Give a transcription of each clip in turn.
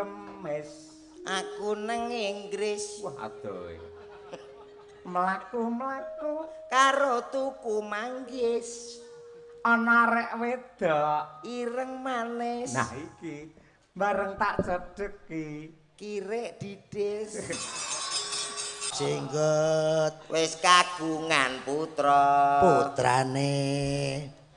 kemis. Aku neng Inggris. Wah, adoh. Mlaku-mlaku karo tuku manggis. Ana arek wedok ireng manis. Nah iki bareng tak cedheki. Kirek didis. Jenggot wis kagungan putra. Putrane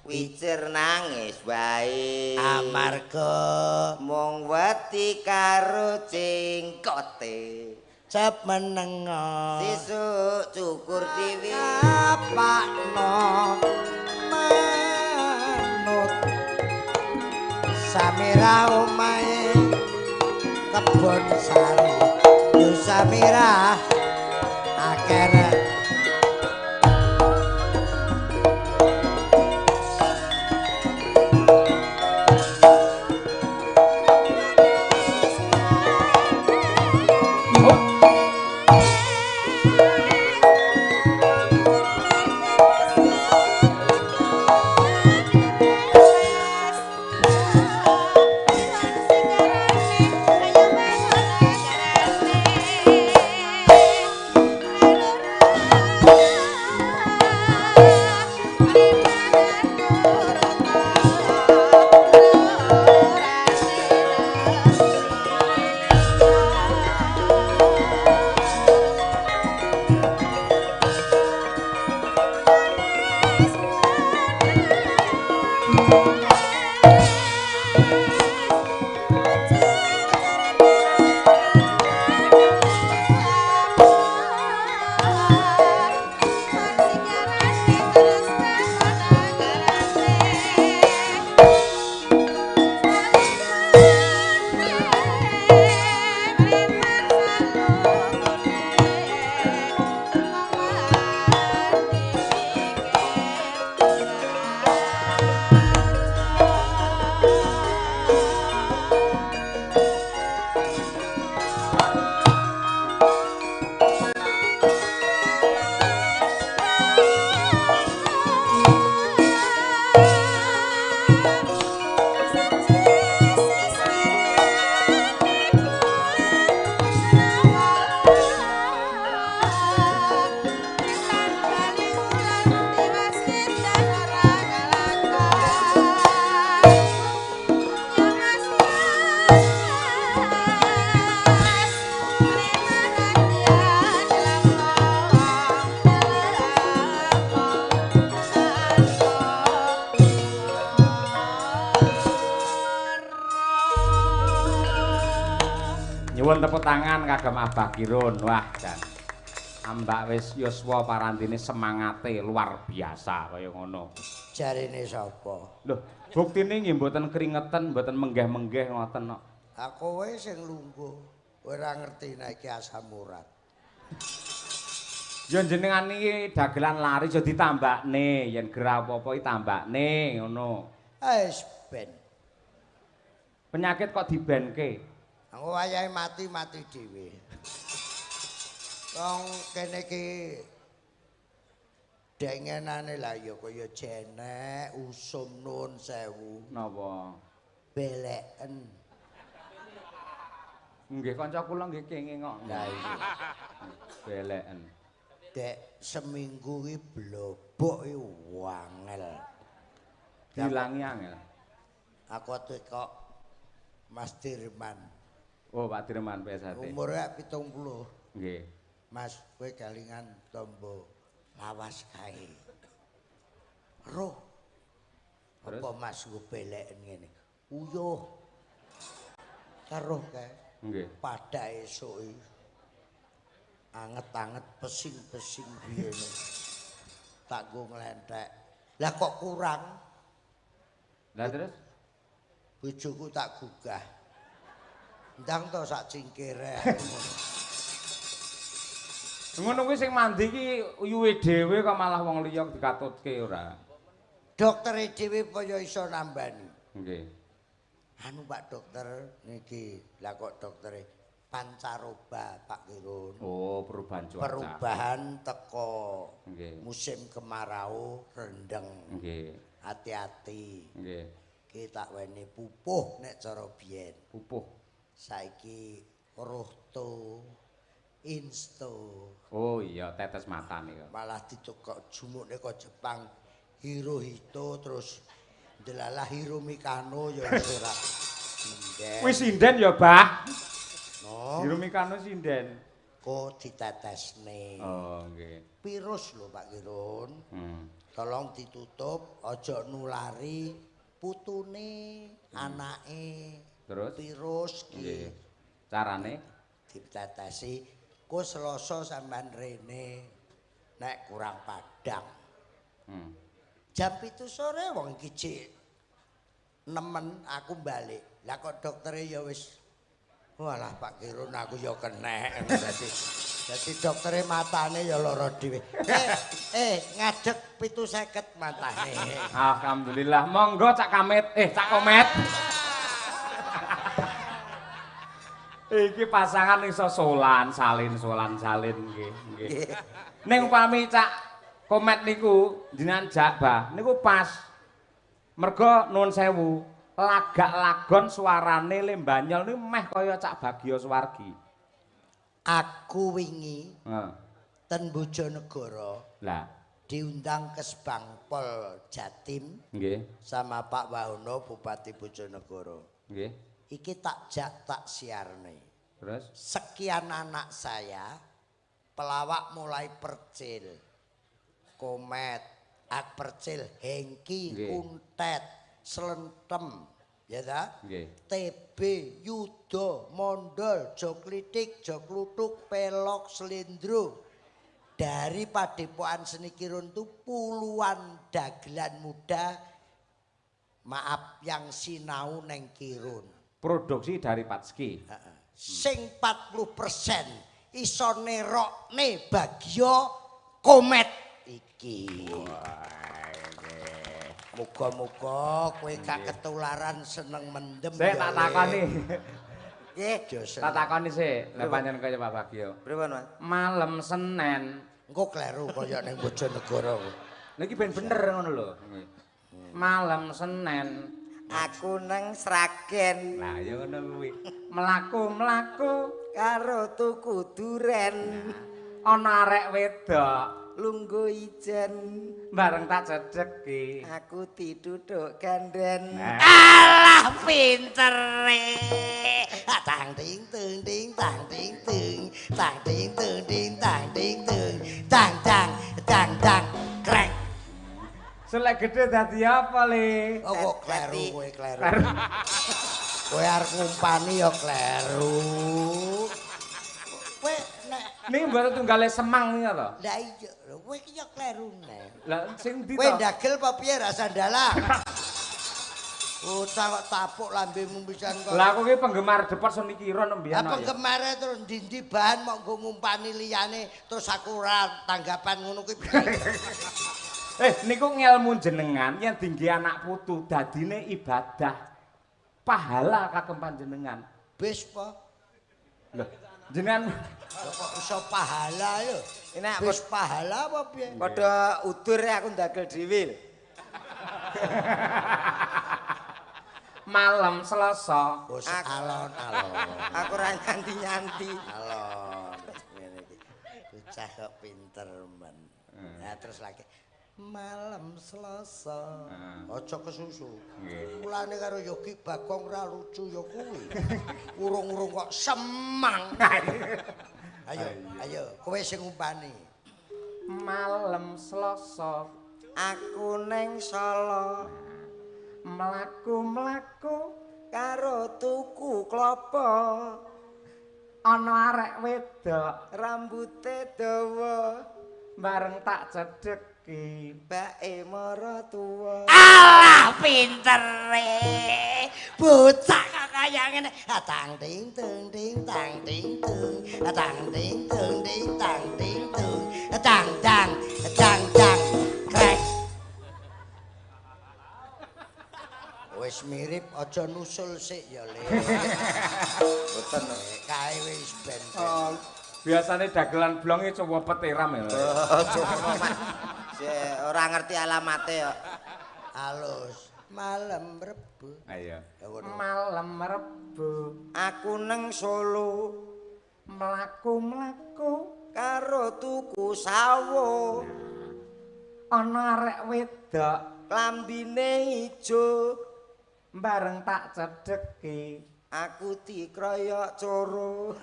Wicir nangis wae. amarga mung wedi karo cingkote. cep menengo Sesuk cukur dhewe. apakno manut Samira omahe kebon sari yo Samira akere Nyuwun tepuk tangan kagem Abah Kirun. Wah, Jan. Ambak wis yuswa parantine semangate luar biasa kaya ngono. jarine sapa Lho, buktine nggih mboten keringetan, mboten menggeh-menggeh ngoten kok. aku wae sing lungguh ora ngerti nek iki asam urat Ya jenengan iki dagelan lari aja ditambakne, yen gerah apa-apa iki tambakne ngono. wis ben Penyakit kok dibenke. aku wayahe mati dhewe wong kene iki dengenane lah ya kaya jenek usum nun sewu Napa? beleken Nggih kanca kula nggih kenging kok. lah iya Beleken. dek seminggu iki blobok iki wangel Dilangi angel. aku kok Mas Dirman Oh, Pak Dirman PSHT. umure 70 Nggih. Mas kowe kalingan tombo lawas kae roh Terus? apa Mas nggo beleken ngene uyuh karo kae Nggih. pada esuk iki anget-anget pesing-pesing biyene tak nggo nglenthek lah kok kurang Lah terus bojoku tak gugah ndang to sak cingkire ngono kuwi sing mandi iki uyuhe dhewe kok malah wong liya dikatutke ora. dokter dhewe kaya iso nambani Nggih. anu Pak dokter niki lah kok doktere pancaroba Pak Kirun Oh, perubahan cuaca. perubahan teko Nggih. musim kemarau rendeng Nggih. hati-hati Nggih. kita weni pupuh nek cara biyen Pupuh. saiki rohto insto. Oh iya, tetes mata nih. Malah dicokok jumukne kok Jepang Hirohito terus delalah Hiromikano ya wis ora sinden. Wis sinden ya, Bah. No. Hiromikano sinden. Kok ditetesne. Oh, nggih. Virus lho Pak Kirun. Hmm. Tolong ditutup, aja nulari putune, anake. Terus Virus ki. nggih. Carane Ditetesi ku Selasa sampean rene nek kurang padang. Jam 7 sore wong iki jek nemen aku balik. Lah kok doktere ya wis walah Pak Kirun aku ya kenek. Dadi doktere matane ya lara dhewe. Ngadeg 750 matane. Alhamdulillah. Monggo Cak Kamit, Cak Komet. Iki pasangan iso salin nggih. Ning upami Cak Komet niku jenengan Jakbah niku pas. Mergo nuwun sewu, lagak lagon suarane Lembanyol niku meh kaya Cak Bagio Suwargi. Aku wingi Heeh. ten Bojonegoro Lah, diundang ke Sbangpol Jatim nggih. sama Pak Wahono Bupati Bojonegoro. Nggih. Iki tak siarne. Terus Sekian anak saya pelawak mulai Percil, Komet, Percil, Hengki, Nggih. Kuntet, Slentem, ya ta? nggih. TB, Yudo, Mondol, Joklitik, Joklutuk, Pelok, Slendro. Dari Padepokan Seni Kirun itu puluhan dagelan muda, maaf yang sinau neng Kirun. Produksi dari Patski. Sing 40% iso nerokne Bagio Komet iki. Muga-muga kowe gak ketularan seneng mendem. Sik tak takoni. Nggih, Tak takoni sik, lha pancen kaya Pak Bagio. Pripun, Mas? Malam Senin. engko kleru kaya ning Bojonegoro. Niki ben bener ngono lho. Malam Senin. Aku nang Sragen Nah, ya ngono kuwi. Mlaku-mlaku karo tuku duren, ana arek wedok lungguh ijen. bareng tak cedheki. Aku diduduk ganden. Alah pintere. Tang ting tung ting tang ting tung tang ting tung ting tang ting tung tang tang tang tang krek. Selek gede dadi apa, Le? Oh kok kleru kowe kleru. Kowe arep ngumpani ya kleru. Kowe nek Niki baru tunggale semang niku to. lah iya lho kowe iki ya kleru nek. Lah sing ndi Kowe to? ndagel apa piye ra sandalah? Oh, kok tapuk lambemu pisan kok. Lah aku ki penggemar depot Seni Kiron mbiyen. Apa kemare terus ndi bahan mok nggo ngumpani liyane terus aku ora tanggapan ngono kuwi. Niku ngelmu jenengan yen dinggi anak putu dadine ibadah. Pahala kagem panjenengan. Bis po. Lho, jenengan Kok iso pahala lho. Enak Bis pahala apa piye? Padha udur aku ndagel dhewe. malam Selasa. Bos alon-alon. Aku ora nyanti-nyanti. Alon. Ngene iki. Bocah kok pinter men. Nah terus lagi malam Selasa. Aja kesusu. Mulane karo Yogi Bagong ra lucu ya kuwi. Urung-urung kok semang. Ayo, kowe sing ngumpani. Malam Selasa Aku neng Solo mlaku-mlaku karo tuku klopo, ana arek wedok rambute dawa, bareng tak cedheki. bake mara tuwa. Alah pintere. Bocah kok kaya ngene. Tang ting tung ting tang ting tung. Tang ting tung ting tang ting tung. Tang tang tang tang krek. Wis mirip aja nusul sik ya, Le. Boten. Kae wis ben. Oh, biasane dagelan blonge cowo petiram ya. Ora ngerti alamate ya. Halus. Malam Rebo. Ayo. Ya ngono. Malam Rebo Aku neng Solo mlaku-mlaku karo tuku sawo. ana arek wedok Klambine ijo bareng tak cedheki. aku dikroyok coro.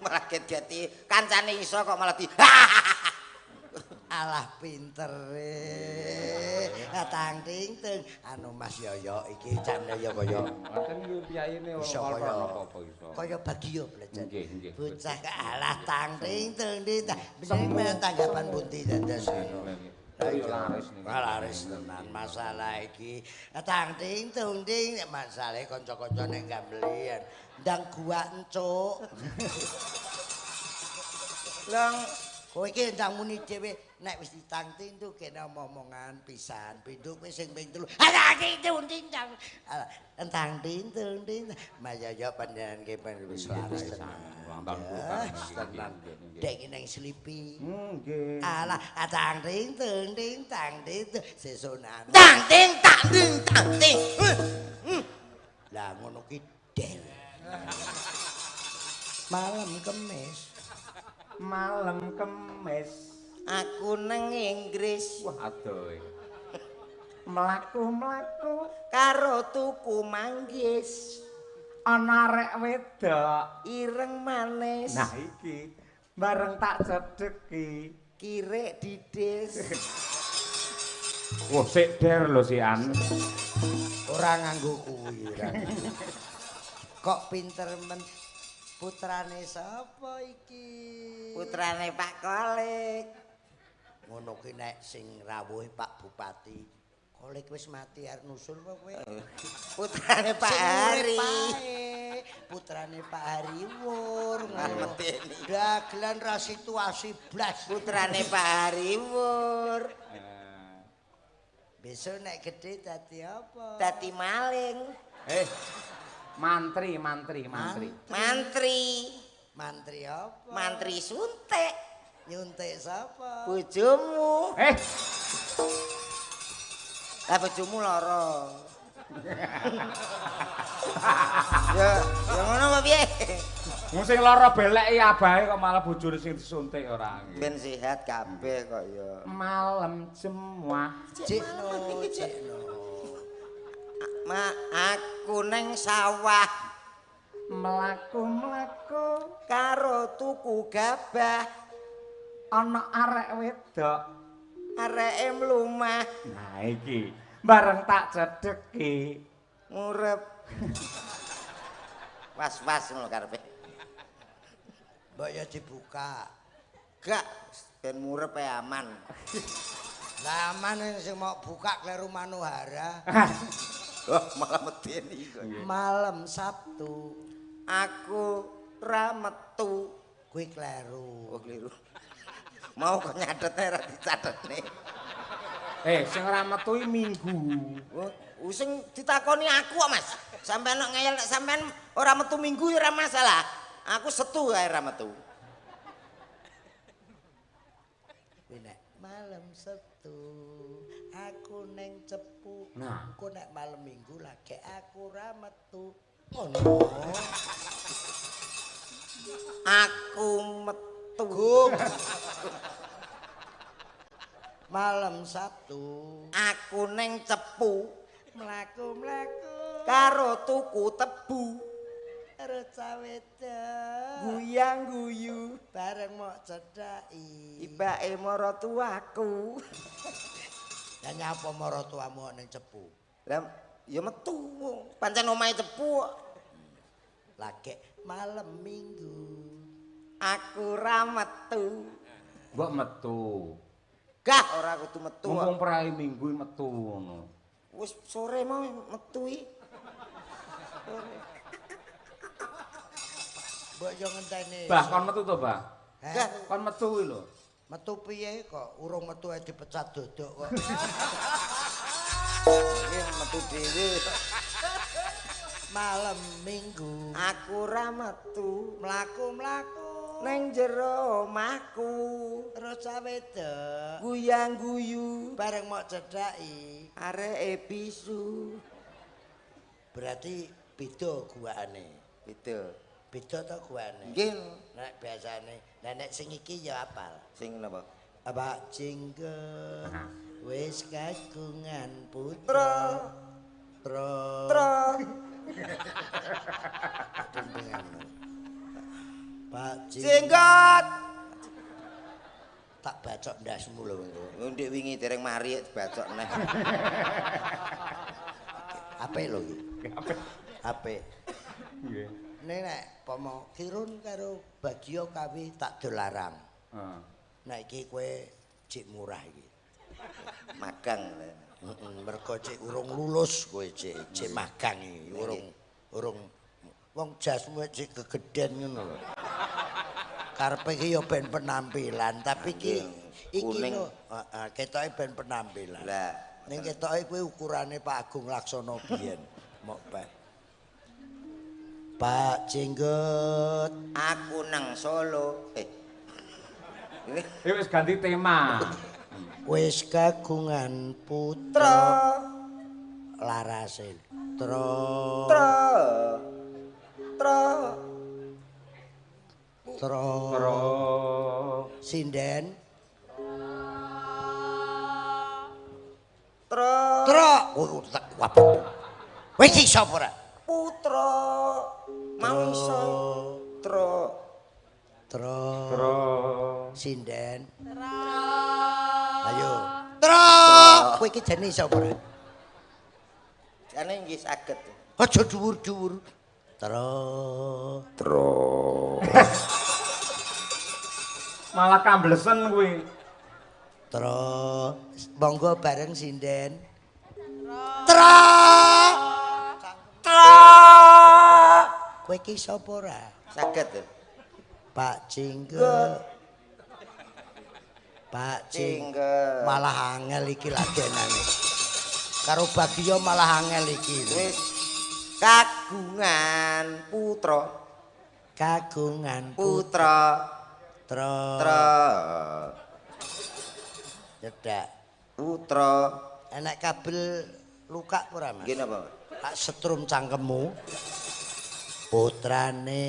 Malah dadi kancane iso kok malah di Alah pintere. Tang ting ting. Anu Mas Yoyo iki candaya kaya Ngoten iki piyayene iso ora kaya apa-apa iso. kaya bagio belajar. Nggih, nggih. Bocah alah tang ting ting ting. Bener tanggapan bunti dados ngono. Ayo laris niki. Laris tenan masalah iki. Tang ting tung ting masalah kanca-kanca nek gambelian. Ndang gua encuk. Lang Kowe iki ndang muni dhewe nek wis ditang ting tuh kene omongan pisan, pindho kowe sing ping 3. Tang ting tung ting tang. Tang ting tung ting. Mayaya panjenengan ki wis laris tenan. Tenan. Dek iki nang slipi. Nggih. Alah, tang ting tung ting tang ting sesonan. tang ting tang ting tang ting. Lah ngono ki del. Malam Kemis. Malam Kemis. Aku neng Inggris Wah, adoh. Mlaku-mlaku karo tuku manggis ana arek wedok. ireng manis. Nah iki bareng tak cedheki. Kirek didis. Wah, sik der lho si An. Ora nganggo kuwi ra. Kok pinter men putrane sapa iki? Putrane Pak Kolik. Ngono ki nek sing rawuhe Pak Bupati. Kolik wis mati arep nusul kok kowe. Putrane Pak Sing Hari. urip ae. Putrane Pak Hariwur. Medeni. Dagelan ra situasi blas. Putrane Pak Hariwur. Besok nek gede dadi apa? Dadi maling. Mantri. Mantri. Mantri apa? Mantri suntik. Nyuntik sapa? Bojomu. Lah bojomu lara. Ya ngono apa piye? Wong sing lara belek abahe kok malah bojone sing disuntik ora. Ben sehat kabeh kok ya. Malam jemuah. Cikno. Aku neng sawah Mlaku-mlaku karo tuku gabah ana arek wedok. areke mlumah Nah iki bareng tak cedheki. ngurep. Was-was ngono karepe. Mbok ya dibuka. Gak ben murep aman. Lah aman sing mau buka kleru Manuhara. Wah, malah medeni kok. Malam Sabtu Aku ra metu. kuwi kleru. Oh, keliru. Mau kok nyatet ora dicatetne. Sing ora metu Minggu. Oh, sing ditakoni aku kok, Mas. Sampeyan nek ngeyel nek sampean ora metu Minggu ya ora masalah. Aku Setu ae ora metu. Kuwi nek malam Sabtu aku neng cepu. Nah. Ku nek malam Minggu lagi aku ra metu. Ngono. Aku metu. Malam Sabtu Aku neng cepu mlaku-mlaku karo tuku tebu. reca wedok Guyang guyu bareng mok cedhaki. tibake maratuaku. Lah nyapa maratuamu ning cepu? Lah ya metu. Pancen omahe cepu. Lagi malam Minggu. Aku ra metu. Mbok metu. Gah ora kudu metu. Mumpung prai Minggu metu ngono. Wis sore mau metu iki. Mbok yo ngenteni. Bah kon metu to, Bah? Heh, Kon metu kuwi lho. metu piye kok urung metu ae dipecat dodok kok. Iki metu dhewe. Malam Minggu Aku ra metu. mlaku-mlaku neng jero omahku terus cah wedok guyang guyu bareng mok cedhaki areke bisu berarti beda guane beda to guane nggih nek biasane nek sing iki ya apal sing napa Pak Jingget wis kagungan putra Tro Pak Jinggot tak bacok ndasmu lho ndek wingi dereng mari bacok neh apik lho iki apik nggih nek pomo kirun karo Bagio kawi tak dolarang nek iki kowe cik murah iki magang mergo cik urung lulus kowe cik magang iki urung wong jasmu cik kegeden ngono lho karepe iki ya ben penampilan tapi iki lho ketoke ben penampilan lah ning ketoke kowe ukurane Pak Agung Laksono biyen mok Pak Jenggot aku nang Solo wis ganti tema wis kagungan putra larase tro sinden tro wis iso ora putra mau iso tro sinden ayo tro kowe iki jane iso ora jane nggih saged aja dhuwur-dhuwur tro malah kamblesen kuwi tro monggo bareng sinden tro kowe iki sapa ora saged Pak Jingget malah angel iki ladenane karo Bagio malah angel iki wis kagungan putra tro cedak putra enek kabel luka ora Mas nggih napa tak setrum cangkemmu putrane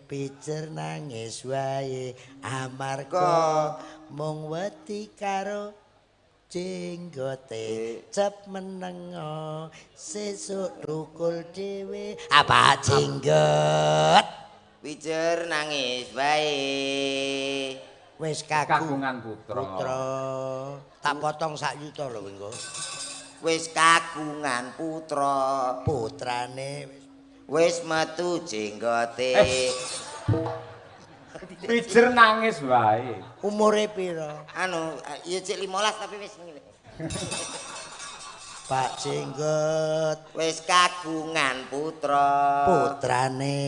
pijer nangis wae amarga mung wedi karo jenggote cep menengo sesuk thukul dhewe apa jenggot pijer nangis wae wis kagungan putra tak potong sak yuta lho engko wis kagungan putra putrane wis metu jenggote pijer nangis wae umure pira anu ya cek 15 tapi wis ngene Pak Jenggot wis kagungan putrane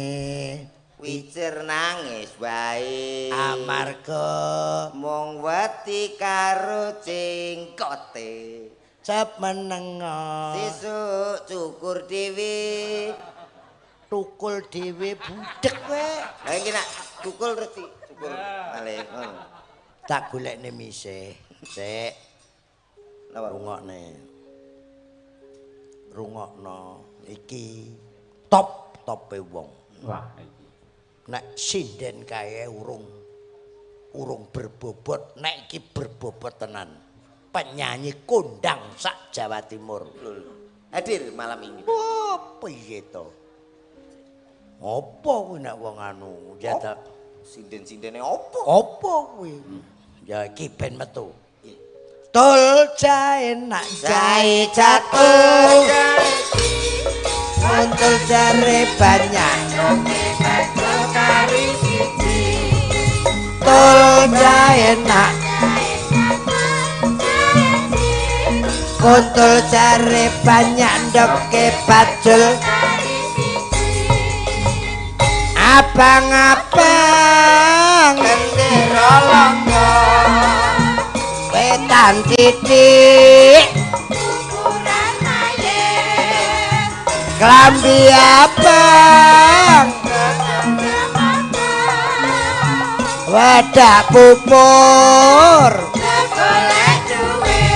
pijer nangis wae amarga mung wedi karo jenggote cep menengo sesuk cukur dhewe tukul dhewe budhek kowe ha iki nak tukul resi cukur malih ngono tak golekne misih sik napa rungokno iki top-tope wong wah iki nek sinden kae urung berbobot nek iki berbobot tenan penyanyi kondang sak Jawa Timur hadir malam ini oh piye to apa kuwi nek wong anu jadak sinden-sindene opo kuwi ya iki ben metu tol jae nak jae catur Muntul jare banyak kari siji tol jae nak Muntul jare banyak ndoke bajul abang-abang gendera longgo wetan titik ukuran ayen klambi abang Wadah pupur. Golek duit.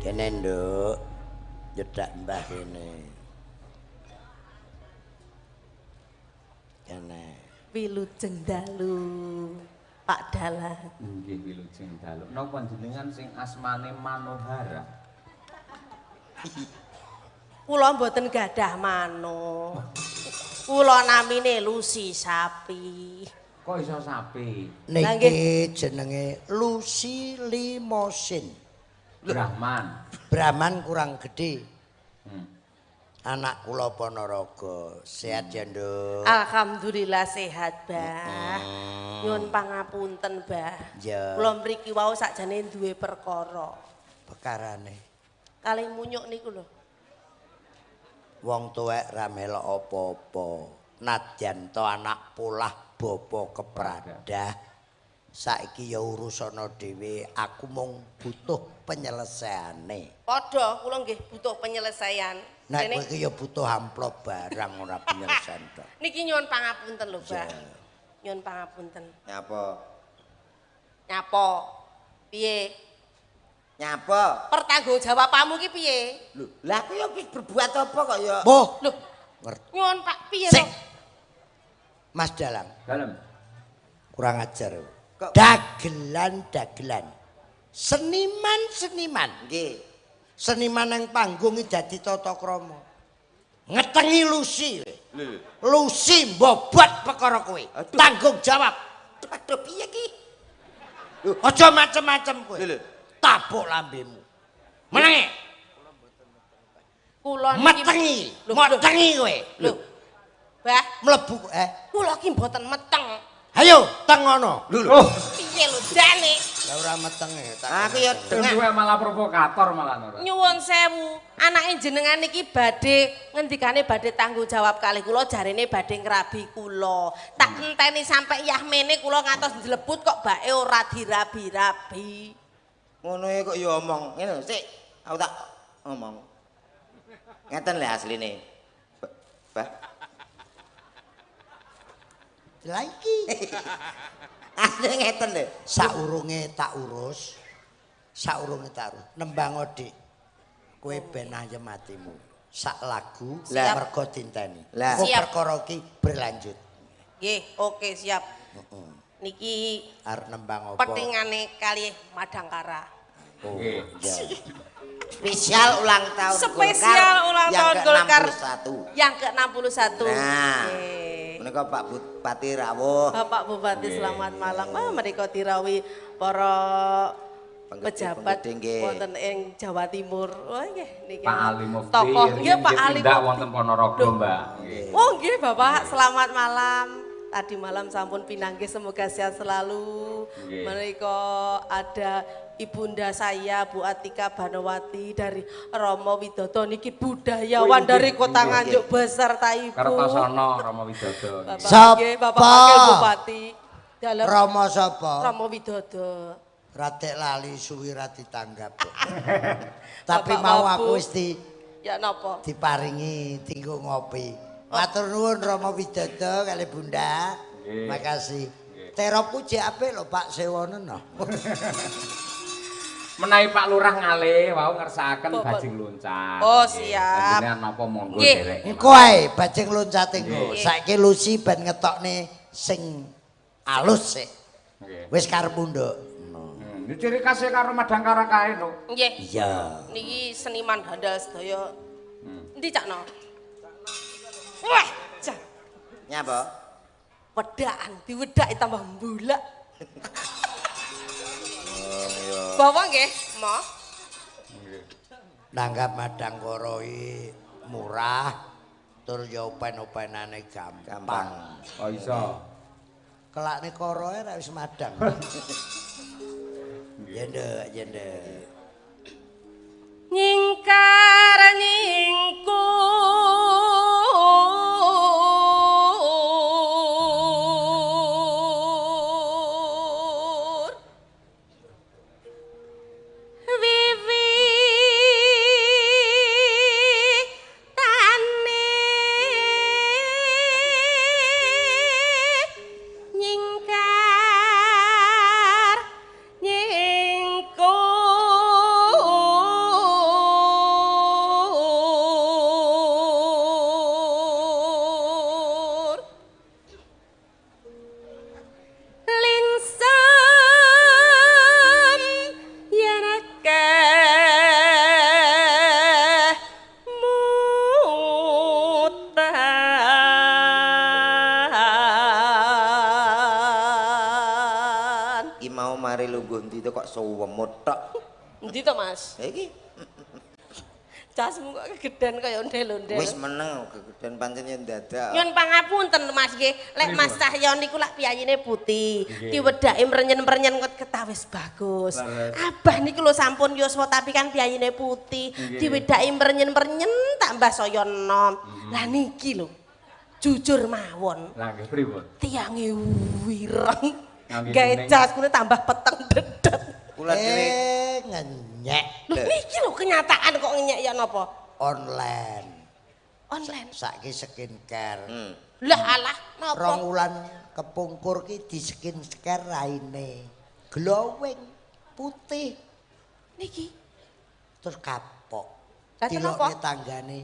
Kene nduk. Jedak mbah kene. Kene. Wilujeng dalu Pak Dalan. Nggih wilujeng dalu. Napa jenengan sing asmane Manohara? Kula mboten gadah mano. Kula namine Lucy Sapi. Kok iso sapi? Niki jenenge Lucy Limosin. Brahman. Brahman kurang gede. Hmm. Anak kula Ponorogo. Sehat ya, Nduk? Alhamdulillah sehat, Bah. Nyuwun pangapunten, Bah. Ya. Kula mriki wau sakjane duwe perkara. Pekarane. Kalih munyuk niku lho. Wong tuwek ra melok apa-apa. Nadyan to anak polah bapa kepradah. Saiki ya urusana dhewe, aku mung butuh penyelesaiane. Padha kula nggih butuh penyelesaian. Nek kowe iki ya butuh amplop barang ora penyelesaian tok. Niki nyuwun pangapunten lho, Bah. Ya. Nyuwun pangapunten. Nyapa? Nyapa? Piye? Nyapa? Pertanggungjawabanmu ki piye? Lho, lah aku ya wis berbuat apa kok ya? Boh, Lho, nyuwun Pak piye Sik. to? Mas Dalang, Dalem. kurang ajar. Kok- Dagelan-dagelan. Seniman-seniman. Nggih. Seniman yang panggung iki dadi tata krama. Ngetengi Lucy. Lho. Lucy mbobot perkara kowe. Aduh. Tanggung jawab. Aduh piye ki? Aja macem-macem kowe. Lho. Tapuk lambemu. Menenge, Kula metengi, Lho, metengi kowe. Lho. Bah, Mlebu kula ki mboten meteng. Ayo teng ngono. Oh, Piye lho jane? Lah ora metenge. Aku ya duwe malah provokator malah ora. Nyuwun sewu, anake jenengan iki badhe ngendikane badhe tanggung jawab kalih kula jarene badhe ngrabi kula. Tak enteni sampe yah mene kula ngantos njlebut kok bake ora dirabi-rabi. Ngono e kok ya omong. Ngene sik, aku tak ngomong. Ngeten lho asline. Bah. Lagi. Asline ngeten lho. Saurunge tak urus. Nembang Odik. Kowe ben ayem atimu. Sak lagu Lah. mergo dinteni. Lah. Kok Siap. perkara iki berlanjut. Nggih, oke siap. Niki Arep nembang apa? petingane kalih Madangkara. Oh, Nggih. ya. Spesial ulang tahun Spesial Golkar ulang yang tahun Golkar ke-61. yang ke-61. Nah. Nggih. Menika Pak Bupati Rawuh. Bapak Bupati selamat malam. Mereka dirawi para pejabat penggede nggih. wonten ing Jawa Timur. Wah nggih niki. Pak Ali Mufti. Tokoh nggih Pak Ali Tindak Mufti. wonten Ponorogo, Mbak. Nggih. Oh nggih Bapak, selamat malam. Tadi malam sampun pinanggih semoga sehat selalu. Nggih. Mereka ada ibunda saya Bu Atika Banowati dari Romo Widodo niki budayawan Nggih, dari Kota nggih, Nganjuk beserta Ibu. Kartosono Rama Widodo. Bapak Sapa? nggih, Bapak Wakil Bupati. Dalam Rama sapa? Romo Widodo. Ratek lali suwi ra ditanggap. Tapi Bapak mau Wabu. aku wis Ya napa? diparingi tinggu ngopi. Matur nuwun Rama Widodo kali Bunda. Nggih. Makasih. Teropku jek apik lho Pak Sewono no. Menawi Pak Lurah ngalih wau ngersakaken Bapak. bajing loncat. Oh, Nggih. siap. Panjenengan napa monggo Nggih. derek. Engko ae bajing loncat engko. Nggih. Saiki Lucy ben ngetokne sing alus sik. Nggih. Wis karepmu nduk. Ini ciri khasnya karo Madangkara kae no. Nggih. Iya. Niki seniman handal sedaya. Endi cakno? Wah, cak. Nyapa? Wedaan diwedaki tambah mbulak. Bawa nggih, Mo. Nanggap Madangkara iki murah tur ya open-openane gampang. Oh iso. Kelakne koroe ra wis madang. Jendek, jendek. Nyingkar nyingkur wiwitane nggo ndi to kok suwemut tok. Endi to, Mas? Iki Jasmu kok kegeden kaya ondel-ondel. wis meneng gegeden pancen yen dadak. Nyun pangapunten Mas nggih. Lek Mas Cahyo niku lak piyayine putih, diwedhaki mrenyen-mrenyen kok ketawis bagus. Abah niku lho sampun yuswa tapi kan piyayine putih, diwedhaki mrenyen-mrenyen tambah saya enom. Lah niki lho. Jujur mawon. Lah nggih pripun? Tiange wireng. Gawe jas kune tambah peteng dedet. Kula dhewe ngenyek. Lho niki lho kenyataan kok ngenyek ya napa? Online. Online. Saiki skincare. Lah alah napa? 2 wulan kepungkur ki di skincare raine. Glowing, putih. Niki. Terus kapok. Lah kenapa? Dilokke tanggane.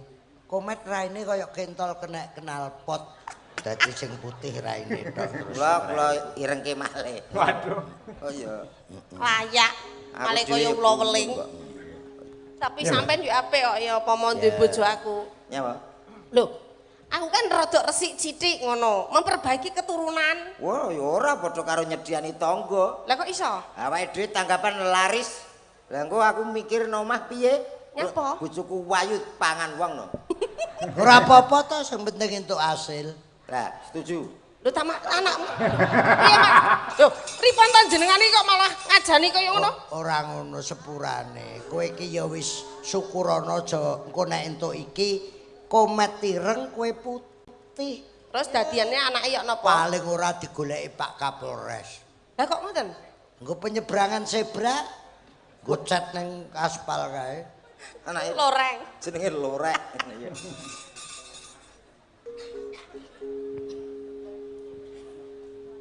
Komet raine kaya kentol kena knalpot. Dadi sing putih raine tok terus. kula irengke malih. Waduh. Oh iya. Layak. Malih kaya ula weling. Tapi sampean yo apik kok ya apa mau duwe bojo aku. Ya, Pak. Lho, aku kan rada resik sithik ngono, memperbaiki keturunan. Wah, ya ora padha karo nyediani tangga. Lah kok iso? Awake dhewe tanggapan laris. Lah engko aku mikir nomah piye? Nyapa? Bojoku wayu pangan wong no. Ora apa-apa to sing penting entuk hasil. Lah, setuju. Lho tamak anakmu. Iya, Mas. Lho, pripun to jenengane kok malah ngajani kaya ngono? Ora ngono sepurane. Kowe iki ya wis syukurana aja engko nek entuk iki komet ireng kowe putih. Terus dadiane anake ya napa? Paling ora digoleki Pak Kapolres. Lah kok ngoten? Engko penyeberangan zebra nggo cat ning aspal kae. Anake Loreng. jenenge lorek.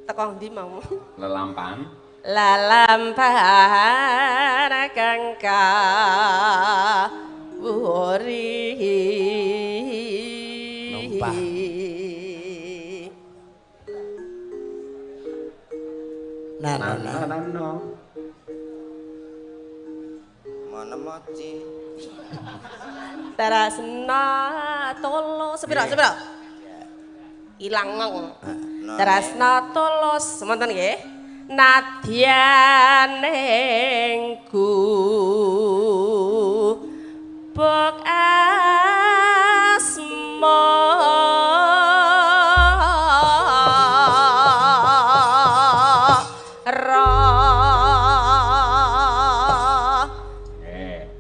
Teko ndi mau? Lelampahan. Lalampahan kangka wuri. Numpah. No. Mana moci. Terasna tolo sepira. Ilang ngong. Nah, Terasna tolos semonten nggih. Nadyanengku bok asma ra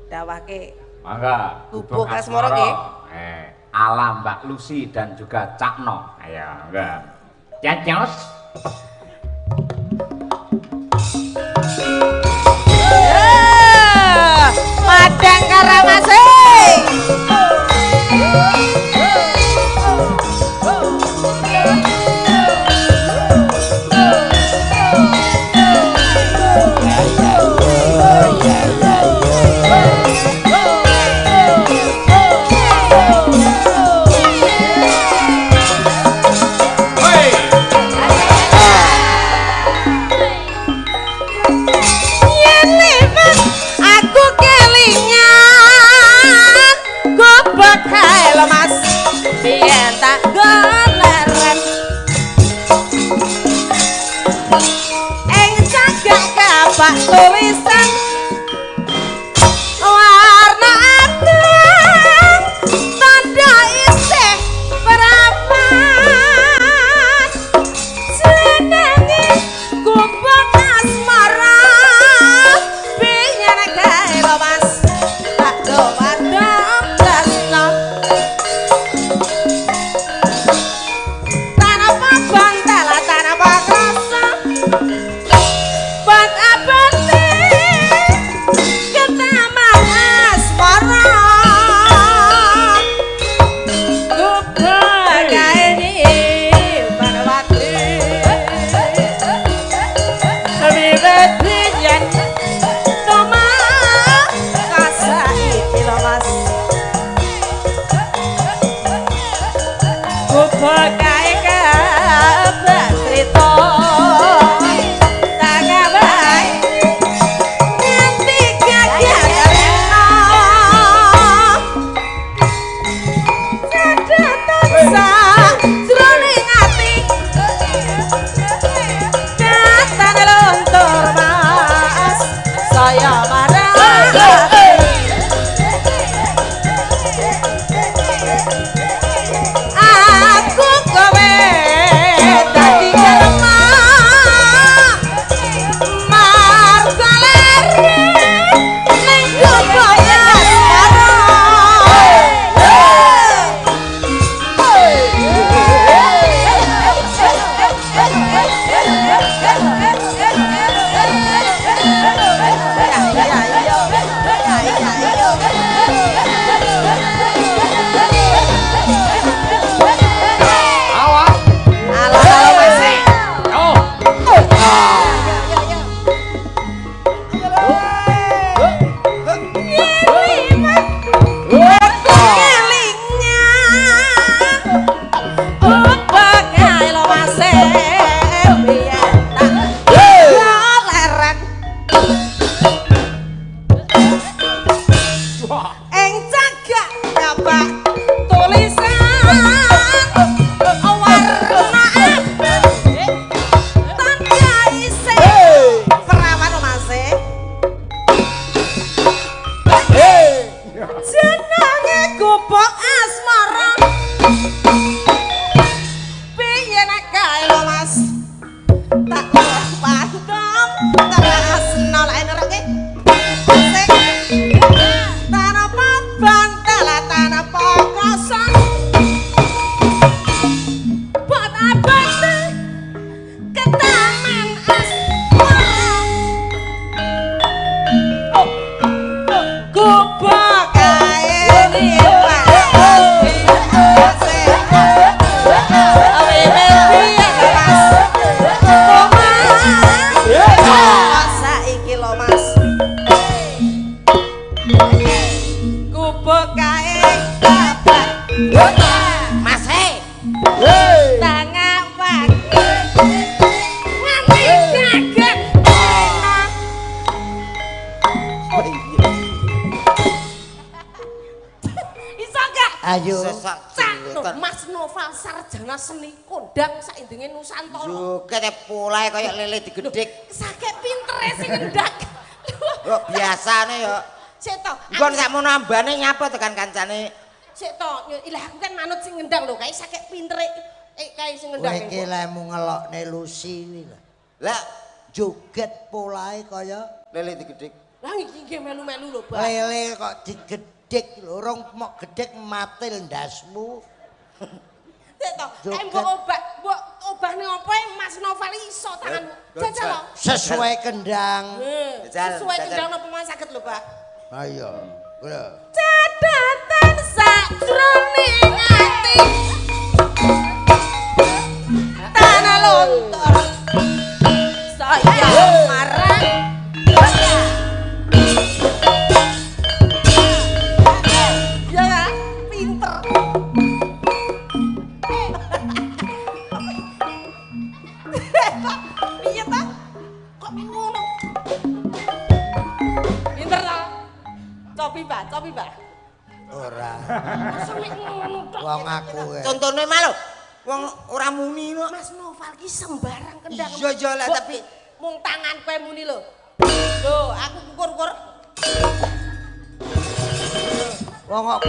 dawake Mangga. Gubuk asmara nggih. Ala Mbak Lucy dan juga Cak No. Ayo, enggak. Jajos. Padang Karamase. Kubuk kae babat. Mas he. Tangak wage. Nganti kaget. Iso gak? Ayo. Cak Mas Noval sarjana seni kondang saindenge Nusantara. Joget polahe kaya lele digedhik. Sakit pintere sing ngendak. Yo biasane yo. Sik to. Engko sakmono ambane nyapa tekan kancane. Sik to, ilah aku kan manut sing ngendang lho, kae sakit pintere kae sing ngendang. Kowe iki lemu ngelokne Lucy kuwi lho. Lah Joget polahe kaya lele digedhik. Lah iki nggih melu-melu lho, Bang. lele kok digedhik lho, urung mok gedhek matil ndasmu. Sik to, kae mbok obahne apa Mas Novel iso tanganmu. Jajal lho. Sesuai kendang. Jajal, Sesuai jajal. kendang napa mawon saged lho, Pak. Ayo. Lho. Cadatan sajroning ati. Tanah lontor. Saya marang. Ya, pinter. Piye ta? Kok ngono? Pinter ta? Cobi, Pak, cobi, Pak. Ora. Sampe ngono tok. Wong aku e. Contone mah lho. Wong ora muni no. Mas Noval ki sembarang kendang. Iya, iya lah, Mbok, tapi mung tangan kowe muni lho. Lho, aku kukur-kukur. Wong kok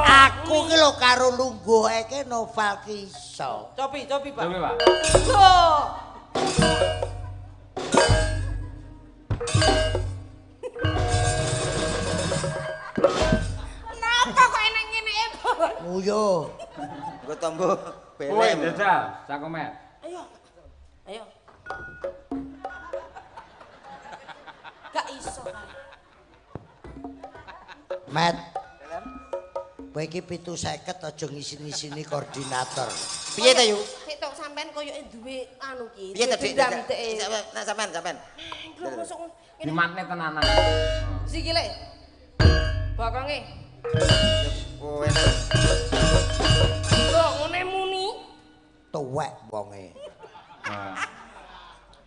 aku ki lho karo lungguhke Noval ki iso. Cobi, cobi, Pak. Coba, Pak. Lho. Napa kok enek ngene e, Pak? Nguyuh. nggo tombo Kowe belem. jajal, sakomet. Ayo. Ayo. Gak iso kan. Met. Kowe iki 750 aja ngisi-ngisini koordinator. Piye ta yu? Sik tok sampean koyoke duwe anu ki. Piye ta Dik? dendam dek. Nah sampean. Lho mosok ngene. Dimatne tenanan. Sikile. Bokonge. Kowe Lho ngene muni. Tuwek wonge. Nah,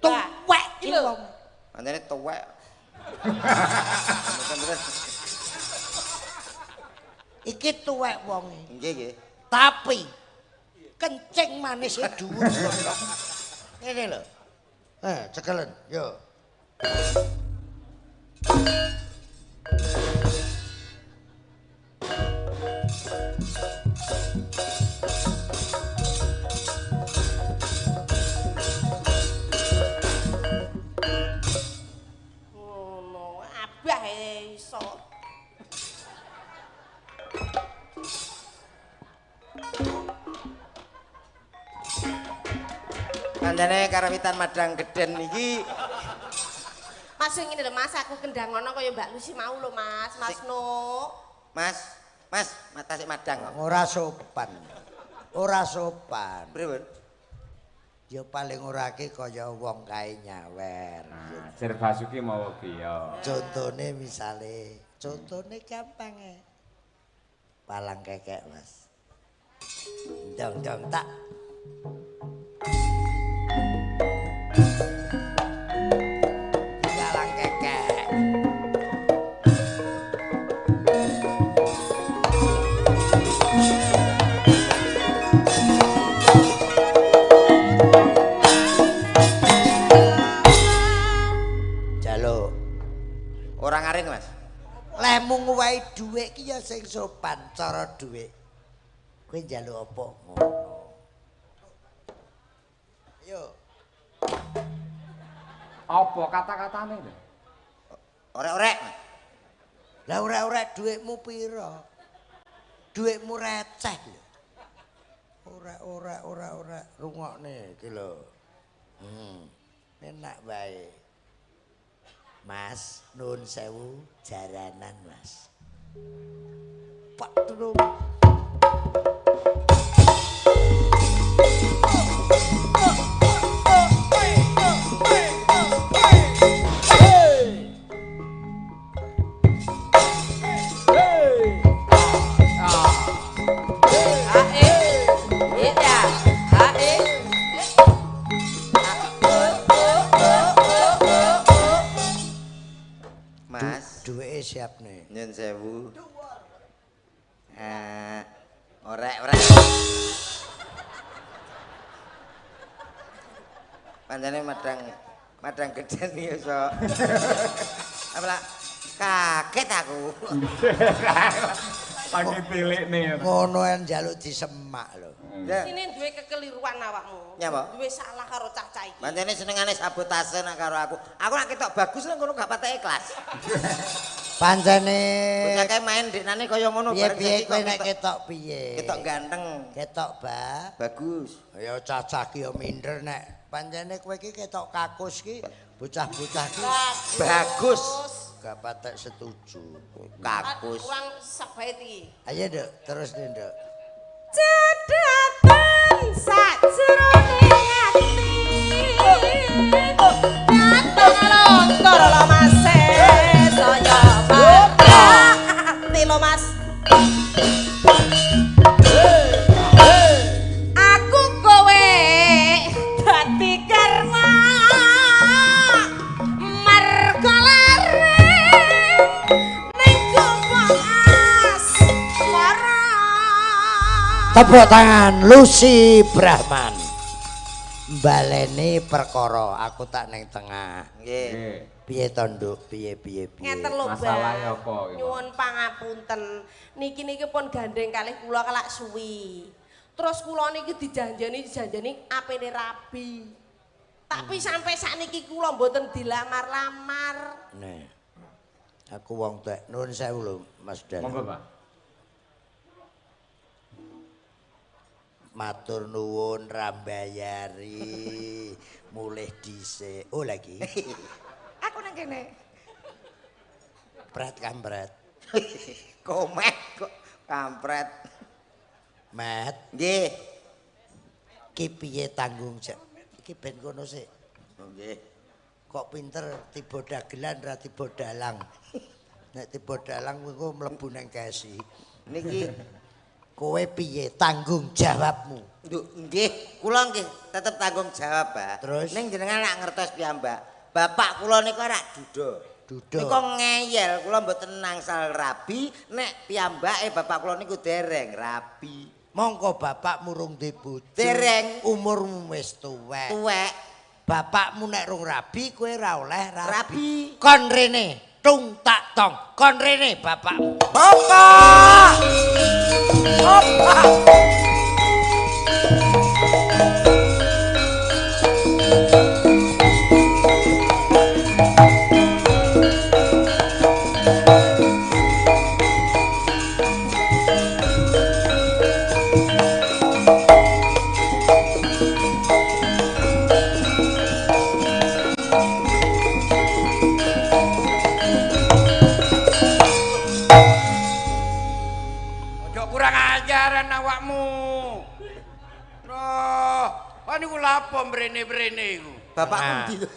Tuwek iki ki lho. wong. andene tuwek. Iki tuwek wonge. Nggih nggih. Tapi kencing manis e dhuwur. Ngene lho. Cekelen, yo. Ngono, abah iso. Andane karawitan Madang Gedhen iki Mas ngene lho Mas, aku kendang ngono kaya Mbak Lucy mau lho Mas, Mas No. Mas, mata sik Madang kok. Ora sopan. Ora sopan. Pripun? Ya paling ora ki kaya wong kae nyawer. nah, Sir Basuki mau piye? Contone misale, contone gampang e. Palang kekek, Mas. Dong tak. Palang kekek. Jaluk. Ora ngaring, Mas. Lemu nguwahi dhuwit ki ya sing sopan cara dhuwit. Kowe njaluk apa ngono. Yo. Apa kata-katane lho? Orek-orek. Lah ora-ora dhuwitmu pira? Dhuwitmu receh lho. Ora rungokne iki lho. Enak bae. Mas, nuwun sewu jaranan, Mas. Pak tulung. Nuwun sewu. Orek. Pancene madang gedhen ya iso. Apa kaget aku. Pagi tilik nih. Ngono en njaluk disemak lho. Sini duwe kekeliruan awakmu. Nyapa? Duwe salah karo cah-cah iki. Pancene senengane sabotase nak karo aku. Aku nak ketok bagus lah ngono gak patek ikhlas. Pancene Bocah kae main deknane kaya ngono piye kowe nek ketok piye? ketok ganteng. Ketok ba. Bagus. Ya cacah ki ya minder nek pancene kowe iki ketok kakus ki bocah-bocah ki Bagus. gak patek setuju. Kakus. Kurang sabait iki. Ayo Nduk, terus nih Nduk. Cedatan sajroning ati. Datang lontor lo Mas saya ati lo Mas. Aku kowe dadi karma marga lare ning kumpul asmara. Tepuk tangan Lucy Brahman. Baleni perkara aku tak ning tengah. Nggih. Piye to Nduk? Piye. Ngeten lho, Masalahe Bang. apa iki, Pak? Nyuwun pangapunten. Niki pun gandeng kalih kula kelak suwi. Terus kula niki dijanjani apene rabi. Tapi sampai sakniki kula mboten dilamar-lamar. Nih. Aku wong tek nuwun sewu lho Mas Dan. Monggo, Pak. Matur nuwun rambayari. Mulih dhisik. Oh lagi. Aku nang kene. Pret kampret. Komek kok kampret. Mat, Nggih. ki piye tanggung jawab? Iki ben kono sik. Nggih. Kok pinter tiba dagelan ra tiba dalang. Nek tiba dalang kowe mlebu nang kesi. Niki Kowe piye tanggung jawabmu? Nduk nggih, kula nggih tetep tanggung jawab, Pak. Terus? Ning jenengan nak ngertos piyambak. Bapak kula niku ora duda. Duda. Niku ngeyel, kula mboten nangsal rabi, nek piyambake bapak kula niku dereng rabi. Mongko bapak murung di bojo. Dereng. Umurmu wis tuwek. Tuwek, Bapakmu nek rung rabi kowe ra oleh rabi. rabi. Kon rene, tung tak tong. Kon rene bapakmu. Bapak! Bapak! Ojo kurang ajaran awakmu. Loh, kok niku lapo mrene-mrene iku? Bapak Nah. pundi lho?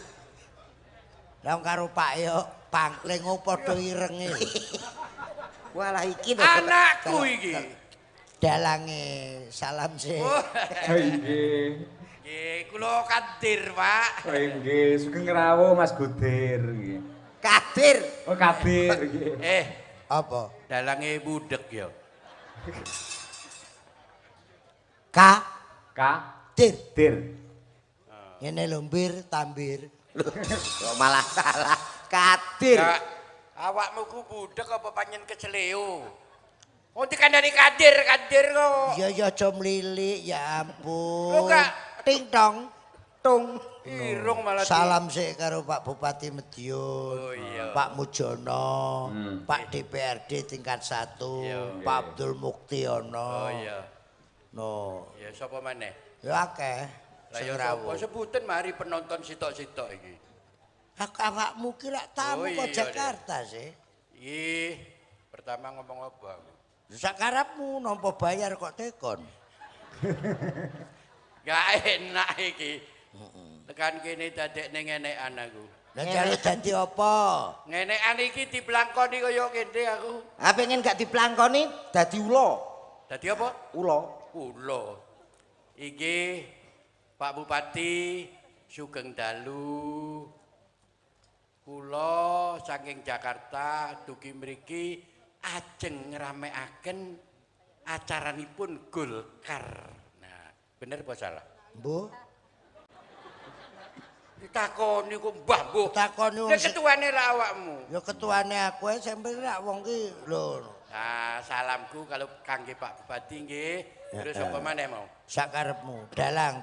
Lah karo Pak yo pangling padha irenge. Walah iki lho. Anakku iki. Dalange salam sih. Oh, Oh inggih. nggih, kula Kadir, Pak. Oh inggih, sugeng rawuh Mas Gudir nggih. Kadir. Oh Kadir nggih. Apa? Dalange budek ya. Ka Ka dir. Dir. Ngene lho mbir tambir. Loh, kok malah salah. Kadir. Ya, awakmu ku budek apa panjen keceleo? Oh dikandani Kadir kok. Ya aja mlilik ya ampun. Lho, Kak. Ting tong. Tung. Irung malah. Salam sik karo Pak Bupati Madiun. Oh, iya. Pak Mujono, Pak DPRD tingkat 1, Iya. Pak Abdul Muktiono. Oh iya. No, Ya sapa maneh? ya akeh. Lah Sing ya rawuh. sapa sebutin mari penonton sitok-sitok iki. Awakmu ki lak tamu Oh, kok iya, Jakarta sih. Ih, pertama ngomong apa aku? Sakarepmu nampa bayar kok tekon. Gak enak iki. Tekan kene dadekne ngenekan aku. Lah jaluk dadi apa? Ngenekan iki diplangkoni kaya kene aku. Ah pengen gak diplangkoni dadi ula. Dadi apa? Ula. Kula. Iki Pak Bupati Sugeng Dalu. Kula saking Jakarta dugi mriki ajeng ngramekaken acaranipun Golkar. Nah, bener apa salah? Mbuh. Ditakoni kok Mbah Mbuh. Takoni wong Nek ketuane ra awakmu. ya ketuane aku ae sampe rak wong ki lho. Nah, salamku kalau kangge Pak Bupati nggih. Terus apa maneh mau? Sakarepmu, dalang.